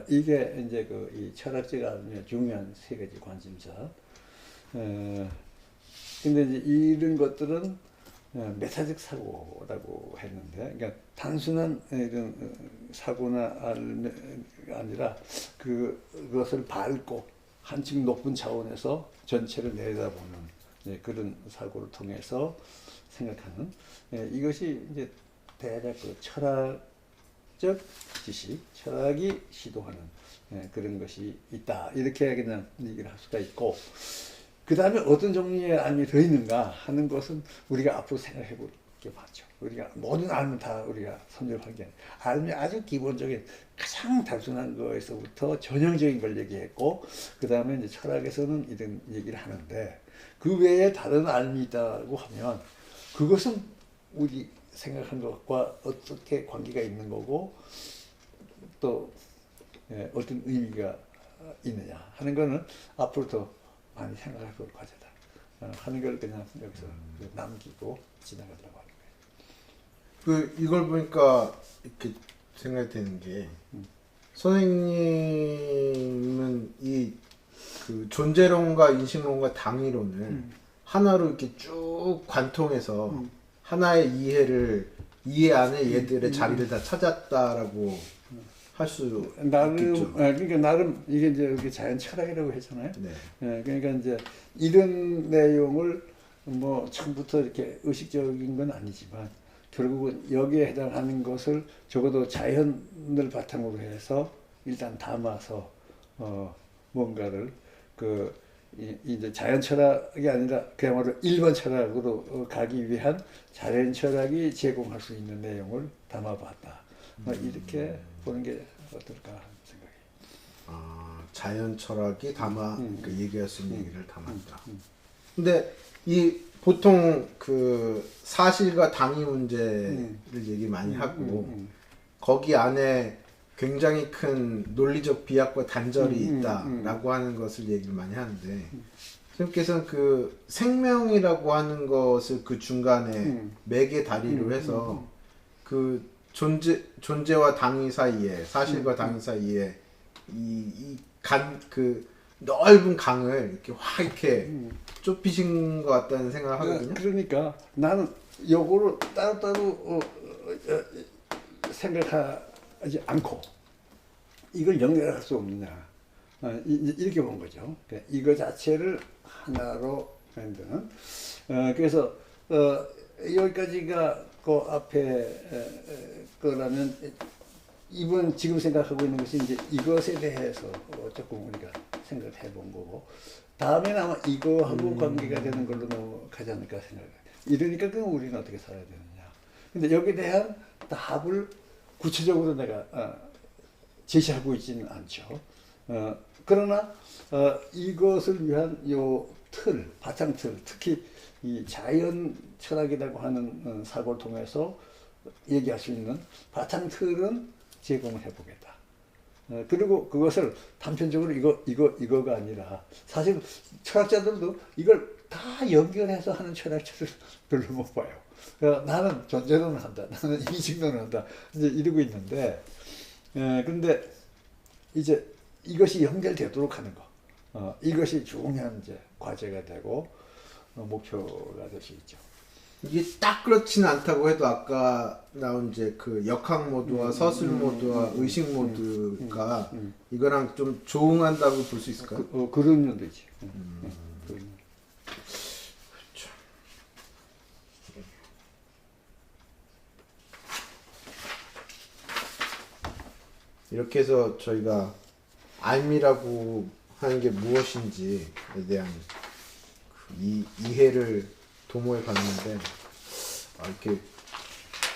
이게 이제 이 철학적 알의 중요한 세 가지 관심사. 근데 이제 이런 것들은 메타적 사고라고 했는데, 그러니까 단순한 이런 사고나 아니라 그것을 밟고 한층 높은 차원에서 전체를 내다보는 그런 사고를 통해서 생각하는 이것이 이제 대략 그 철학적 지식, 철학이 시도하는 그런 것이 있다. 이렇게 그냥 얘기를 할 수가 있고, 그 다음에 어떤 종류의 알이 더 있는가 하는 것은 우리가 앞으로 생각해 볼 게 많죠. 우리가 모든 알은 다 우리가 선정한 게 알이 아주 기본적인 가장 단순한 거에서부터 전형적인 걸 얘기했고, 그 다음에 이제 철학에서는 이런 얘기를 하는데, 그 외에 다른 알이 있다고 하면 그것은 우리 생각한 것과 어떻게 관계가 있는 거고 또 어떤 의미가 있느냐 하는 거는 앞으로 더 많이 생각할 걸 과제다 하는 걸 그냥 여기서 남기고 지나가려고 하는 거예요. 이걸 보니까 이렇게 생각이 되는 게 선생님은 그 존재론과 인식론과 당위론을 하나로 이렇게 쭉 관통해서 하나의 이해 안에 얘들의 자리를 다 찾았다라고 할 수 있겠죠. 그러니까 나름 이게 이제 여기 자연 철학이라고 했잖아요. 네. 그러니까 이제 이런 내용을 뭐 처음부터 이렇게 의식적인 건 아니지만 결국은 여기에 해당하는 것을 적어도 자연을 바탕으로 해서 일단 담아서 뭔가를 이제 자연 철학이 아니라 그야말로 일반 철학으로 가기 위한 자연 철학이 제공할 수 있는 내용을 담아봤다. 이렇게 보는 게 어떨까 하는 생각이에요. 자연 철학이 얘기할 수 있는 얘기를 담았다. 근데 보통 그 사실과 당위 문제를 얘기 많이 하고 거기 안에 굉장히 큰 논리적 비약과 단절이 있다라고 하는 것을 얘기를 많이 하는데 선생님께서는 그 생명이라고 하는 것을 그 중간에 매개 다리로 해서 그 존재와 당위 사이에 사실과 당위 사이에 그 넓은 강을 이렇게 확 이렇게 좁히신 것 같다는 생각을 하거든요. 그러니까 나는 요거를 따로따로 생각하지 않고 이걸 연결할 수 없느냐 이렇게 본 거죠. 그러니까 이거 자체를 하나로 만드는 그래서 여기까지가 그 앞에 거라면 이번 지금 생각하고 있는 것이 이제 이것에 대해서 조금 우리가 생각해 본 거고 다음에는 아마 이거하고 관계가 되는 걸로 넘어가지 않을까 생각해요. 이러니까 그럼 우리는 어떻게 살아야 되느냐. 근데 여기에 대한 답을 구체적으로 내가 제시하고 있지는 않죠. 그러나 이것을 위한 요 틀, 바탕틀, 특히 이 자연 철학이라고 하는 사고를 통해서 얘기할 수 있는 바탕틀은 제공을 해보겠다. 그리고 그것을 단편적으로 이거가 아니라 사실 철학자들도 이걸 다 연결해서 하는 철학자들 별로 못 봐요. 나는 존재론을 한다. 나는 이직론을 한다. 이제 이러고 있는데, 근데 이제 이것이 연결되도록 하는 거. 이것이 중요한 이제 과제가 되고, 목표가 될 수 있죠. 이게 딱 그렇지는 않다고 해도 아까 나온 이제 그 역학 모드와 서술 모드와 의식 모드가 이거랑 좀 조응한다고 볼 수 있을까요? 그런 면도지. 그런. 그렇죠. 이렇게 해서 저희가 알미라고 하는 게 무엇인지에 대한 그 이해를 도모해 봤는데 이렇게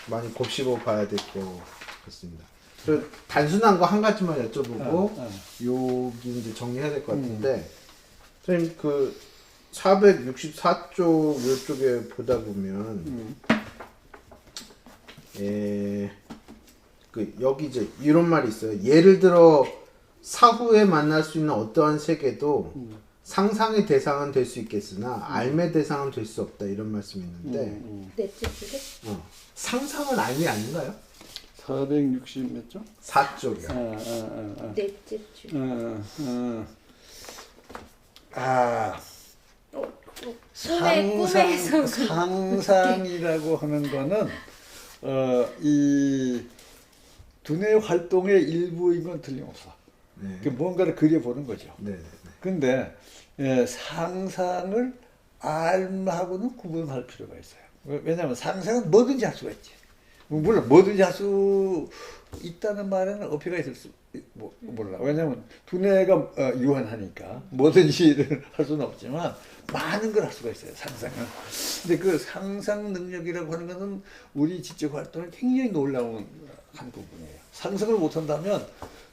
많이 곱씹어 봐야 될 것 같습니다. 저 단순한 거 한 가지만 여쭤보고 여기 이제 정리해야 될 것 같은데 선생님 그 464쪽 이쪽에 보다 보면 그 여기 이제 이런 말이 있어요. 예를 들어 사후에 만날 수 있는 어떠한 세계도 상상의 대상은 될 수 있겠으나 알의 대상은 될 수 없다 이런 말씀이 있는데 넷째 주제? 상상은 알이 아닌가요? 460 몇 점? 4쪽이요. 넷째 주제. 꿈에서 상상이라고 하는 거는 이 두뇌 활동의 일부인 건 틀림없어. 네. 뭔가를 그려보는 거죠. 네. 근데 상상을 알하고는 구분할 필요가 있어요. 왜냐하면 상상은 뭐든지 할 수가 있지. 물론 뭐든지 할 수 있다는 말에는 어폐가 있을 수 몰라. 왜냐하면 두뇌가 유한하니까 뭐든지 일을 할 수는 없지만 많은 걸 할 수가 있어요. 상상은. 근데 그 상상 능력이라고 하는 것은 우리 지적 활동에 굉장히 놀라운 한 부분이에요. 상상을 못한다면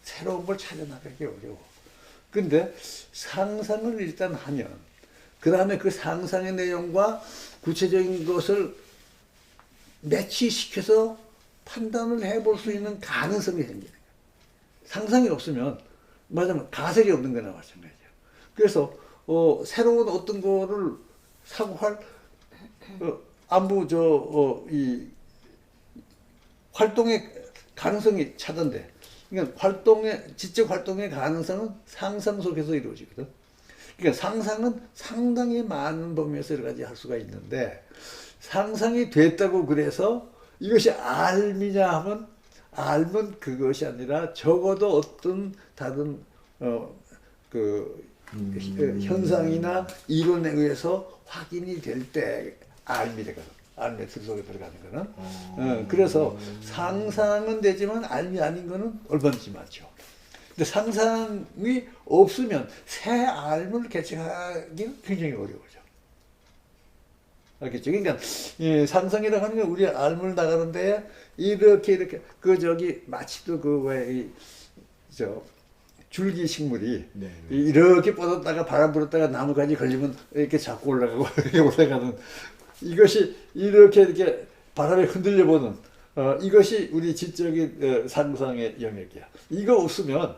새로운 걸 찾아나가기 어려워. 근데 상상을 일단 하면 그 다음에 그 상상의 내용과 구체적인 것을 매치시켜서 판단을 해볼 수 있는 가능성이 생기는 거예요. 상상이 없으면 말하자면 가설이 없는 거나 마찬가지예요. 그래서 새로운 어떤 거를 사고할 이 활동의 가능성이 차던데, 그러니까 지적 활동의 가능성은 상상 속에서 이루어지거든. 그러니까 상상은 상당히 많은 범위에서 여러 가지 할 수가 있는데, 상상이 됐다고 그래서 이것이 알미냐 하면 알면 그것이 아니라 적어도 어떤 다른 현상이나 이론에 의해서 확인이 될 때 알미 되거든. 알미 속에 들어가는 거는. 그래서 상상은 되지만 알미 아닌 거는 얼마든지 많죠. 근데 상상이 없으면 새 알을 개척하기는 굉장히 어려워져. 알겠죠? 그러니까 상상이라고 하는 게 우리 알물 나가는데 이렇게 마치 또 줄기 식물이 이렇게 뻗었다가 바람 불었다가 나무까지 걸리면 이렇게 자꾸 올라가고 이렇게 올라가는 이것이 이렇게 바람에 흔들려 보는 이것이 우리 지적인 상상의 영역이야. 이거 없으면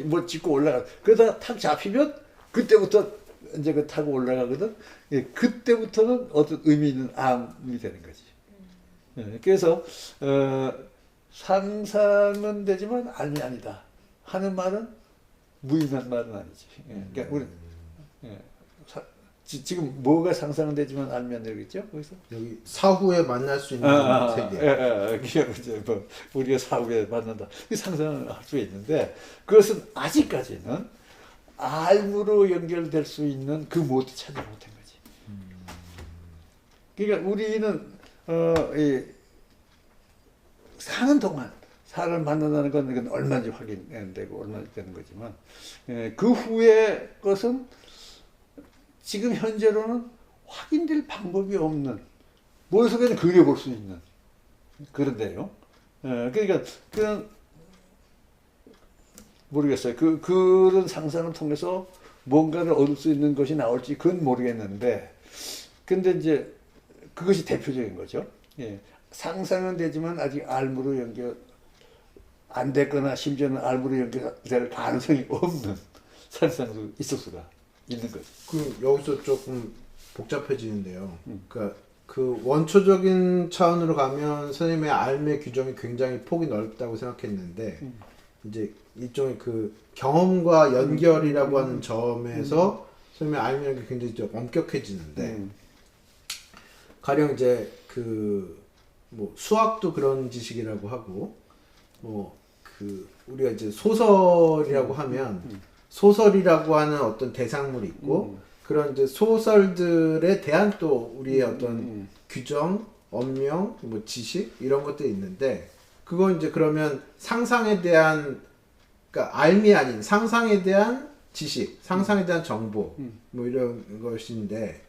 뭐 짚고 올라가. 그러다가 탁 잡히면 그때부터 이제 그 타고 올라가거든. 그때부터는 어떤 의미 있는 암이 되는 거지. 그래서 상상은 되지만 알미 아니다 하는 말은 무의미한 말은 아니지. 그러니까 우리 지금 뭐가 상상은 되지만 알미 안 되겠죠? 거기서 여기 사후에 만날 수 있는 세계. 이제 뭐 우리가 사후에 만난다. 상상을 할 수 있는데 그것은 아직까지는 알무로 연결될 수 있는 그 모드 찾지 못한 거지. 그러니까 우리는 사는 동안 사람을 만난다는 건 얼마든지 확인되고 얼마든지 되는 거지만 그 후의 것은 지금 현재로는 확인될 방법이 없는 머릿속에는 그려볼 수 있는 그런데요. 그러니까 그냥 모르겠어요. 그런 상상을 통해서 뭔가를 얻을 수 있는 것이 나올지 그건 모르겠는데, 근데 이제 그것이 대표적인 거죠. 상상은 되지만 아직 안 됐거나 심지어는 알무로 연결될 가능성이 없는 사실상도 있을 수가 있는 거죠. 그 여기서 조금 복잡해지는데요. 그러니까 그 원초적인 차원으로 가면 선생님의 알매 규정이 굉장히 폭이 넓다고 생각했는데 이제 일종의 그 경험과 연결이라고 하는 점에서 선생님의 알매라는 게 굉장히 좀 엄격해지는데 가령 이제 그 뭐 수학도 그런 지식이라고 하고 뭐 그 우리가 이제 소설이라고 하면 소설이라고 하는 어떤 대상물이 있고 그런 이제 소설들에 대한 또 우리의 어떤 규정, 언명, 뭐 지식 이런 것들이 있는데 그건 이제 그러면 상상에 대한 그러니까 알미 아닌 상상에 대한 지식, 상상에 대한 정보 뭐 이런 것인데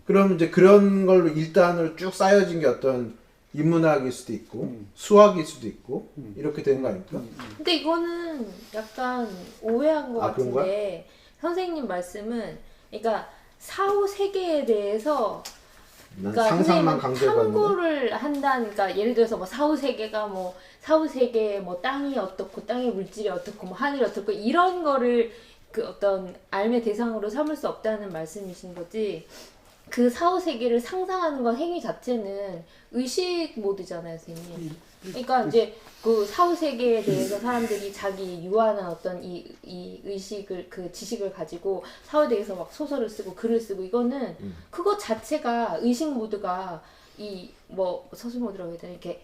그럼 이제 그런 걸로 일단으로 쭉 쌓여진 게 어떤 인문학일 수도 있고 수학일 수도 있고 이렇게 되는 거 아닙니까? 근데 이거는 약간 오해한 것 아, 그런 거야? 같은데 선생님 말씀은 그러니까 사후 세계에 대해서 난 그러니까 상상만 선생님은 강조해봤는데 탐구를 한다니까 그러니까 예를 들어서 뭐 사후 세계가 뭐 사후 세계에 뭐 땅이 어떻고 땅의 물질이 어떻고 뭐 하늘이 어떻고 이런 거를 그 어떤 알매 대상으로 삼을 수 없다는 말씀이신 거지. 그 사후 세계를 상상하는 건 행위 자체는 의식 모드잖아요, 선생님. 그러니까 이제 그 사후 세계에 대해서 사람들이 자기 유한한 어떤 이 의식을 그 지식을 가지고 사후에 대해서 막 소설을 쓰고 글을 쓰고 이거는 그것 자체가 의식 모드가 이 뭐 서술 모드라고 해야 되나 이렇게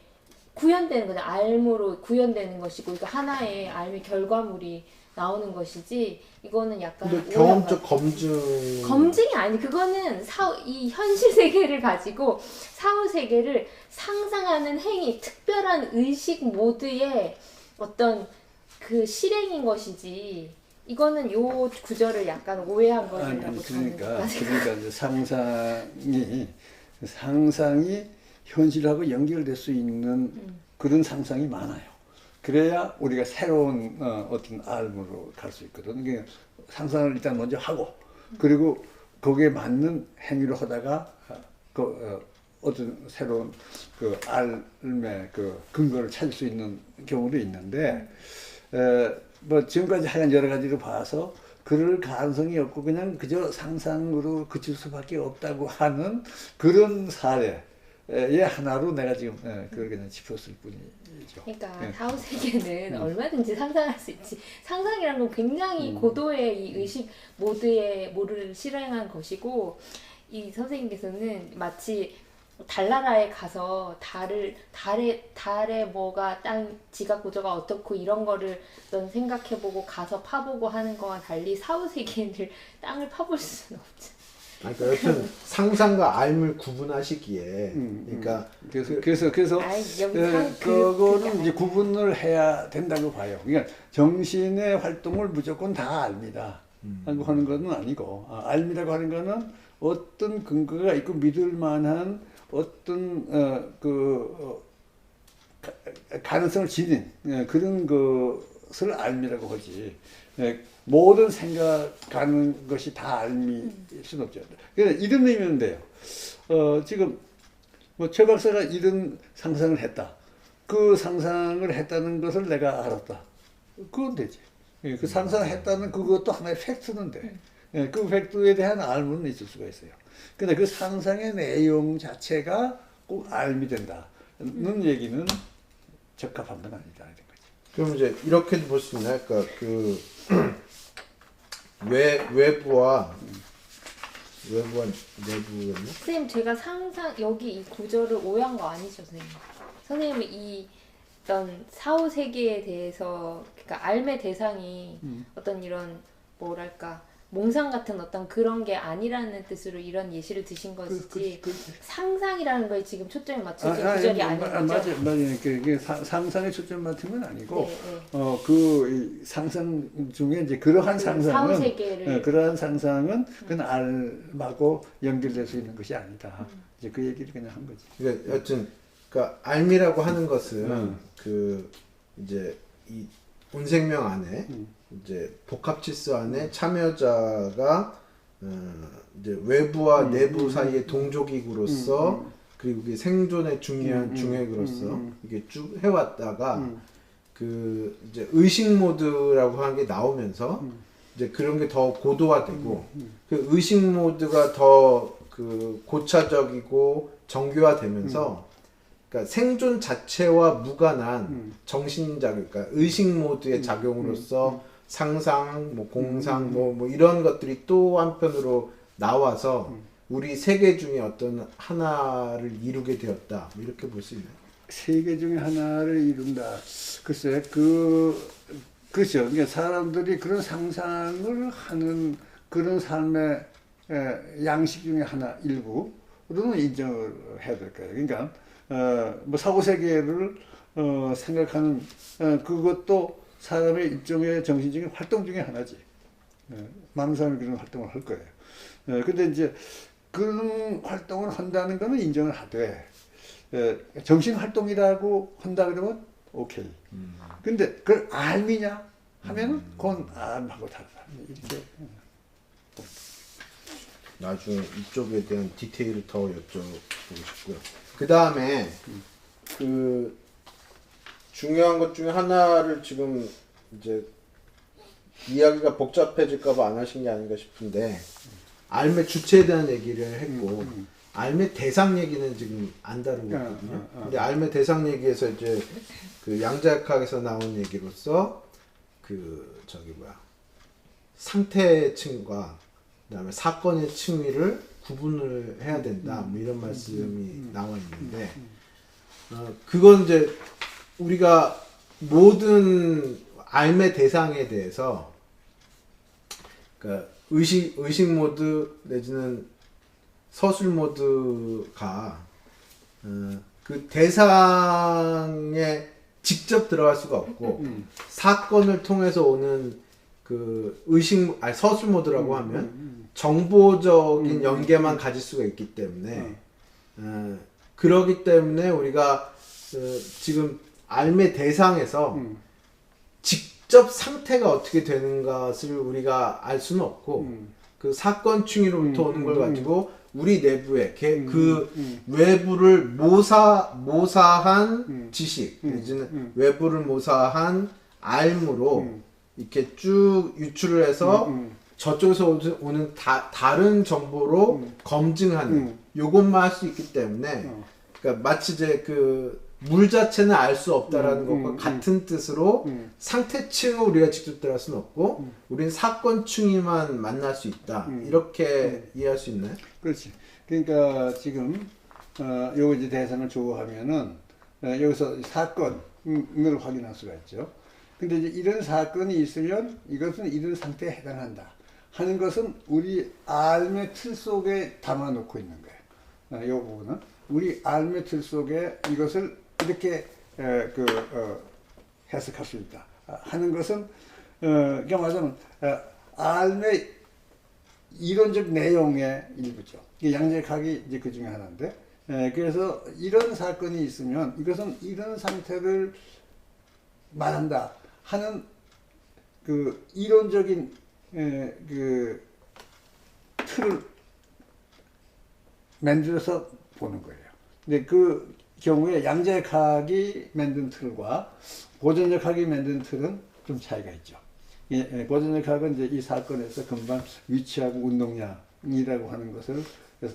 구현되는 거죠. 알무로 구현되는 것이고 이거 하나의 알미 결과물이 나오는 것이지 이거는 약간 근데 오해한 경험적 것 검증이 아니 그거는 이 현실 세계를 가지고 사후 세계를 상상하는 행위 특별한 의식 모드의 어떤 그 실행인 것이지 이거는 요 구절을 약간 오해한 거라고 그러니까 이제 상상이 현실하고 연결될 수 있는 그런 상상이 많아요. 그래야 우리가 새로운 어떤 알무로 갈 수 있거든. 그러니까 상상을 일단 먼저 하고 그리고 거기에 맞는 행위를 하다가 어떤 새로운 그 알매 그 근거를 찾을 수 있는 경우도 있는데 뭐 지금까지 하여간 여러 가지를 봐서 그럴 가능성이 없고 그냥 그저 상상으로 그칠 수밖에 없다고 하는 그런 사례의 하나로 내가 지금 그걸 그냥 짚었을 뿐이죠. 그러니까 사후 세계는 얼마든지 상상할 수 있지. 상상이란 건 굉장히 고도의 이 의식 모드를 실행한 것이고 이 선생님께서는 마치 달나라에 가서 달에 뭐가 땅 지각 구조가 어떻고 이런 거를 넌 생각해보고 가서 파보고 하는 거와 달리 사후 세계를 땅을 파볼 수는 없잖아. 그러니까 여튼 상상과 알을 구분하시기에 그러니까 그래서 그거는 이제 구분을 해야 된다고 봐요. 그러니까 정신의 활동을 무조건 다 압니다. 하고 하는 것은 아니고 알미라고 하는 것은 어떤 근거가 있고 믿을 만한 어떤 가능성을 지닌 그런 것을 알미라고 하지. 모든 생각하는 것이 다 알미일 수는 없죠. 그래서 이런 의미면 돼요. 지금 뭐 최 박사가 이런 상상을 했다. 그 상상을 했다는 것을 내가 알았다. 그건 되지. 그 상상했다는 그것도 하나의 팩트는 돼. 그 팩트에 대한 알무는 있을 수가 있어요. 근데 그 상상의 내용 자체가 꼭 알미 된다는 얘기는 적합한 건 아니다. 이런 거지. 그럼 이제 이렇게도 볼 수 있나요? 그러니까 그 외부와 내부였나? 선생님 제가 여기 이 구절을 오해한 거 아니죠, 선생님? 선생님은 이 어떤 사후 세계에 대해서 그러니까 알매 대상이 어떤 이런 뭐랄까 몽상 같은 어떤 그런 게 아니라는 뜻으로 이런 예시를 드신 것이지 상상이라는 거에 지금 초점이 맞춰진 구절이 아닌 거죠. 맞아요. 그 상상에 초점 맞춘 건 아니고 네. 그 상상 중에 이제 그러한 상상은 사후 세계를 그러한 상상은 그건 알하고 연결될 수 있는 것이 아니다. 이제 그 얘기를 그냥 한 거지. 그러니까 여튼 그러니까 알미라고 하는 것은 그 이제 이 운생명 안에 이제 복합치수 안에 참여자가 이제 외부와 내부 사이의 동족이구로서 그리고 이게 생존의 중요한 중핵으로서 이게 쭉 해왔다가 그 이제 의식 모드라고 하는 게 나오면서 이제 그런 게 더 고도화되고 그 의식 모드가 더 그 고차적이고 정교화되면서 그러니까 생존 자체와 무관한 정신작, 그러니까 의식 모드의 작용으로서 상상, 뭐 공상, 뭐 이런 것들이 또 한편으로 나와서 우리 세계 중에 어떤 하나를 이루게 되었다. 뭐 이렇게 볼 수 있나요? 세계 중에 하나를 이룬다. 글쎄, 그렇죠. 그러니까 사람들이 그런 상상을 하는 그런 삶의 양식 중에 하나 일부로는 인정을 해야 될 거예요. 그러니까 뭐 사고 세계를 생각하는 그것도 사람의 일종의 정신적인 활동 중에 하나지. 많은 사람이 그런 활동을 할 거예요. 근데 이제 그런 활동을 한다는 거는 인정을 하되 정신 활동이라고 한다 그러면 오케이. 근데 그걸 알미냐 하면은 그건 알하고 다르다. 이렇게. 나중에 이쪽에 대한 디테일을 더 여쭤보고 싶고요. 그 다음에 그 중요한 것 중에 하나를 지금 이제 이야기가 복잡해질까봐 안 하신 게 아닌가 싶은데 알매 주체에 대한 얘기를 했고 알매 대상 얘기는 지금 안 다루고 있거든요. 근데 알매 대상 얘기에서 이제 그 양자역학에서 나온 얘기로서 그 저기 뭐야 상태층과 그다음에 사건의 층위를 구분을 해야 된다. 뭐 이런 말씀이 나와 있는데 그건 이제 우리가 모든 알매 대상에 대해서 그러니까 의식 모드 내지는 서술 모드가 그 대상에 직접 들어갈 수가 없고 사건을 통해서 오는 그 서술 모드라고 하면 정보적인 연계만 가질 수가 있기 때문에 그러기 때문에 우리가 지금 알매 대상에서 직접 상태가 어떻게 되는 것을 우리가 알 수는 없고 그 사건 충위로부터 오는 걸 가지고 우리 내부에 그 외부를 모사한 지식 내지는 외부를 모사한 알무로 이렇게 쭉 유출을 해서 저쪽에서 오는 다른 정보로 검증하는 요것만 할 수 있기 때문에 그러니까 마치 이제 그 물 자체는 알 수 없다라는 것과 같은 뜻으로 상태층을 우리가 직접 들어갈 수는 없고 우리는 사건층이만 만날 수 있다 이렇게 이해할 수 있나요? 그렇지. 그러니까 지금 요거 이제 대상을 조어하면은 여기서 사건을 확인할 수가 있죠. 근데 이제 이런 사건이 있으면 이것은 이런 상태에 해당한다 하는 것은 우리 알매 틀 속에 담아놓고 있는 거예요. 이 부분은 우리 알매 틀 속에 이것을 이렇게 해석할 수 있다 하는 것은 그러니까 말하자면 알매 이론적 내용의 일부죠. 양자역학이 이제 그 중에 하나인데 그래서 이런 사건이 있으면 이것은 이런 상태를 말한다 하는 그 이론적인 그 틀을 만들어서 보는 거예요. 근데 그 경우에 양자역학이 만든 틀과 고전역학이 만든 틀은 좀 차이가 있죠. 고전역학은 이제 이 사건에서 금방 위치하고 운동량이라고 하는 것을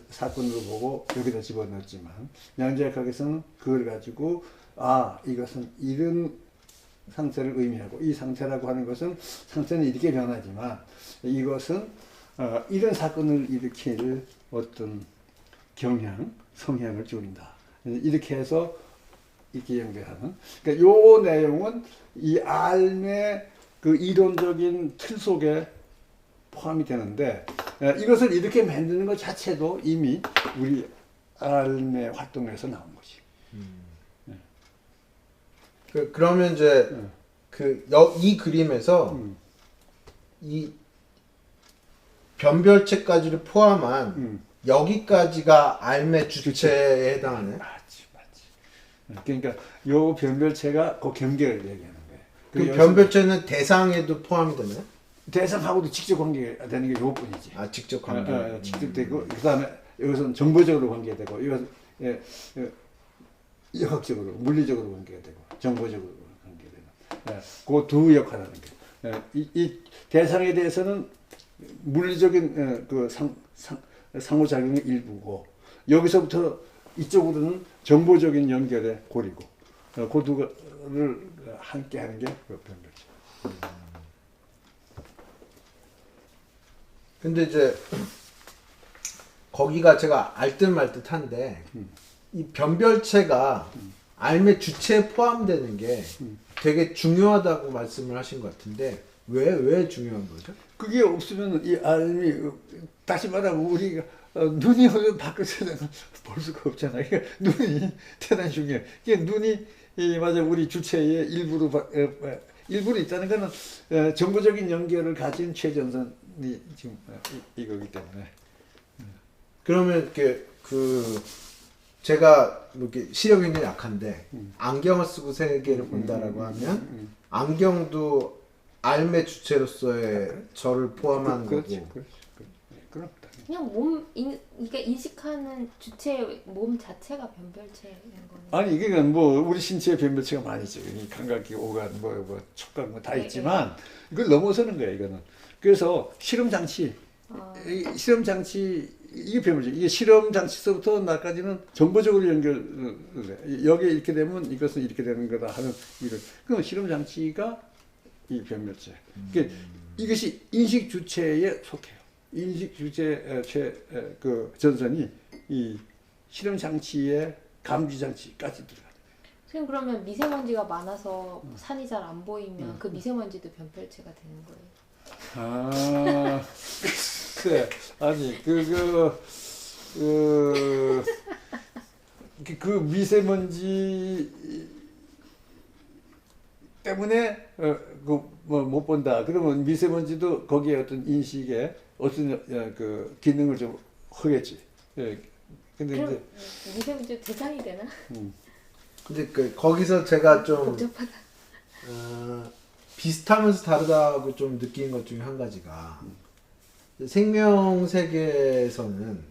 사건으로 보고 여기다 집어넣었지만 양자역학에서는 그걸 가지고 이것은 이런 상태를 의미하고 이 상태라고 하는 것은 상태는 이렇게 변하지만 이것은 이런 사건을 일으킬 어떤 성향을 줄인다. 이렇게 해서 이렇게 연결하는. 그러니까 요 내용은 이 알매 그 이론적인 틀 속에 포함이 되는데 이것을 이렇게 만드는 것 자체도 이미 우리 알매 활동에서 나온 거지. 그러면 이제 이 그림에서 이 변별체까지를 포함한 여기까지가 알매 주체에 해당하네. 맞지. 그러니까 요 변별체가 그 경계를 얘기하는 거예요. 그 변별체는 대상에도 포함이 되나요? 대상하고도 직접 관계되는 게 요뿐이지. 직접 관계. 직접 되고 그다음에 이것은 정보적으로 관계되고 이것은 역학적으로 물리적으로 관계되고 정보적으로 관계되는. 그 두 역할을 하는 거예요. 이 대상에 대해서는 물리적인 그 상호작용의 일부고 여기서부터 이쪽으로는 정보적인 연결의 고리고 그 두를 함께 하는 게 그 변별체. 근데 이제 거기가 제가 알듯 말듯한데 이 변별체가 알의 주체에 포함되는 게 되게 중요하다고 말씀을 하신 것 같은데 왜 중요한 거죠? 그게 없으면 이 알미 다시 말하면 우리가 눈이 오면 바깥에는 볼 수가 없잖아. 그러니까 눈이 대단히 중요해. 이게 눈이 맞아 우리 주체의 일부로 있다는 거는 정보적인 연결을 가진 최전선이 지금 이거기 때문에. 그러면 그 제가 뭐 이렇게 시력이 굉장히 약한데 안경을 쓰고 세계를 본다라고 하면 안경도 알의 주체로서의 저를 포함한 그렇지, 거고. 그럼 그냥 그러니까 인식하는 주체 몸 자체가 변별체인 거는. 아니 이게 뭐 우리 신체의 변별체가 많이 있죠. 감각기, 오감, 뭐 촉각 뭐 다 네, 있지만 이걸 넘어서는 거야 이거는. 그래서 실험 장치, 실험 장치 이게 변별체. 이게 실험 장치서부터 나까지는 정보적으로 연결을 해. 여기에 이렇게 되면 이것은 이렇게 되는 거다 하는 이런. 그럼 실험 장치가 이 변별체. 그러니까 이것이 인식 주체에 속해요. 인식 주체 그 전선이 이 실험 장치의 감지 장치까지 들어가요. 선생님 그러면 미세먼지가 많아서 산이 잘 안 보이면 그 미세먼지도 변별체가 되는 거예요? 아, 글쎄, 아니 그 미세먼지 때문에 뭐 못 본다. 그러면 미세먼지도 거기에 어떤 인식에 어떤 그 기능을 좀 하겠지. 예. 근데 그럼 이제 미세먼지 대상이 되나? 근데 거기서 제가 좀 복잡하다. 비슷하면서 다르다고 좀 느끼는 것 중에 한 가지가 생명 세계에서는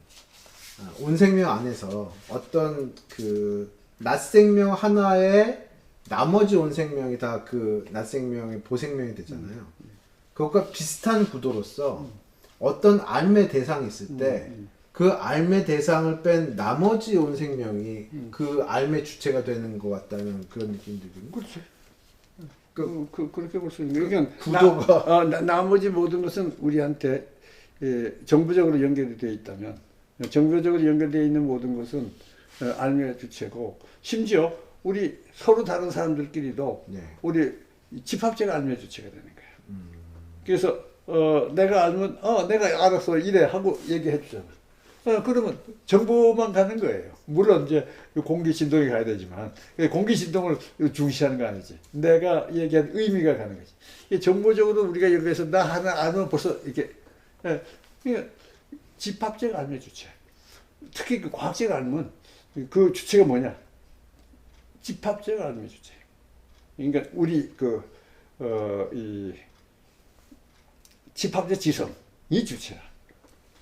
온 생명 안에서 어떤 그 낫생명 하나에 나머지 온 생명이 다 그 낫생명의 보생명이 되잖아요. 그것과 비슷한 구도로서 어떤 알의 대상이 있을 때 그 알의 대상을 뺀 나머지 온 생명이 그 알의 주체가 되는 것 같다는 그런 느낌이 들거든요. 그렇지. 그렇게 볼 수 있는 거예요. 구도가 나머지 모든 것은 우리한테 정보적으로 연결이 되어 있다면 정보적으로 연결되어 있는 모든 것은 알의 주체고 심지어 우리 서로 다른 사람들끼리도 네. 우리 집합체가 알의 주체가 되는 거예요. 그래서 내가 알면 내가 알았어 이래 하고 얘기해 주잖아. 그러면 정보만 가는 거예요. 물론 이제 공기 진동이 가야 되지만 공기 진동을 중시하는 거 아니지. 내가 얘기한 의미가 가는 거지. 정보적으로 우리가 여기에서 나 하나 알면 벌써 이렇게 집합체가 알면 주체. 특히 그 과학자가 알면 그 주체가 뭐냐? 집합체가 알면 주체. 그러니까 우리 이 집합체 지성이 주체야.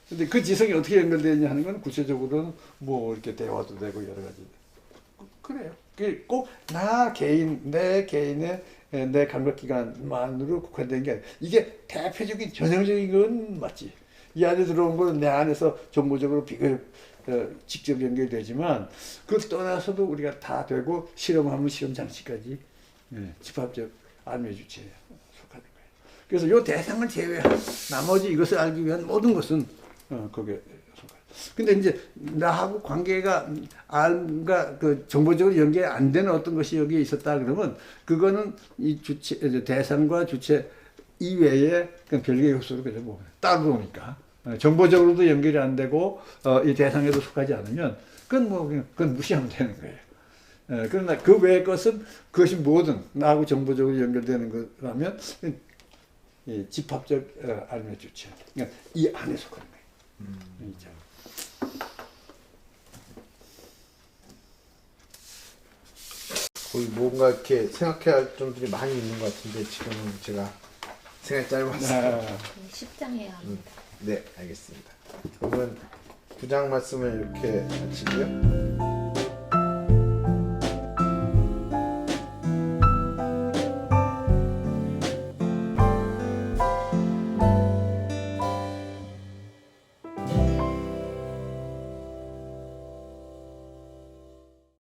근데 그 지성이 어떻게 연결되느냐 하는 건 구체적으로는 뭐 이렇게 대화도 되고 여러 가지. 그래요. 꼭 나 개인, 내 개인의 내 감각기관만으로 국한된 게 아니라 이게 대표적인 전형적인 건 맞지. 이 안에 들어온 거는 내 안에서 정보적으로 직접 연결되지만 그걸 떠나서도 우리가 다 되고 실험하면 실험 장치까지 집합적 알의 주체에 속하는 거예요. 그래서 이 대상을 제외한 나머지 이것을 알기 위한 모든 것은 거기에 속해요. 근데 이제 나하고 관계가 알과 그 정보적으로 연결이 안 되는 어떤 것이 여기에 있었다 그러면 그거는 이 주체 대상과 주체 이외에 그냥 별개의 요소로 그냥 뭐 따로 오니까 정보적으로도 연결이 안 되고 이 대상에도 속하지 않으면 그건 무시하면 되는 거예요. 그러나 그 외의 것은 그것이 뭐든 나하고 정보적으로 연결되는 거라면 이 집합적 알의 주체, 그러니까 이 안에 속하는 거예요. 거의 뭔가 이렇게 생각해야 할 점들이 많이 있는 것 같은데 지금은 제가 생각이 짧았어요. 10장 해야 합니다. 네, 알겠습니다. 그러면 부장 말씀을 이렇게 마치고요.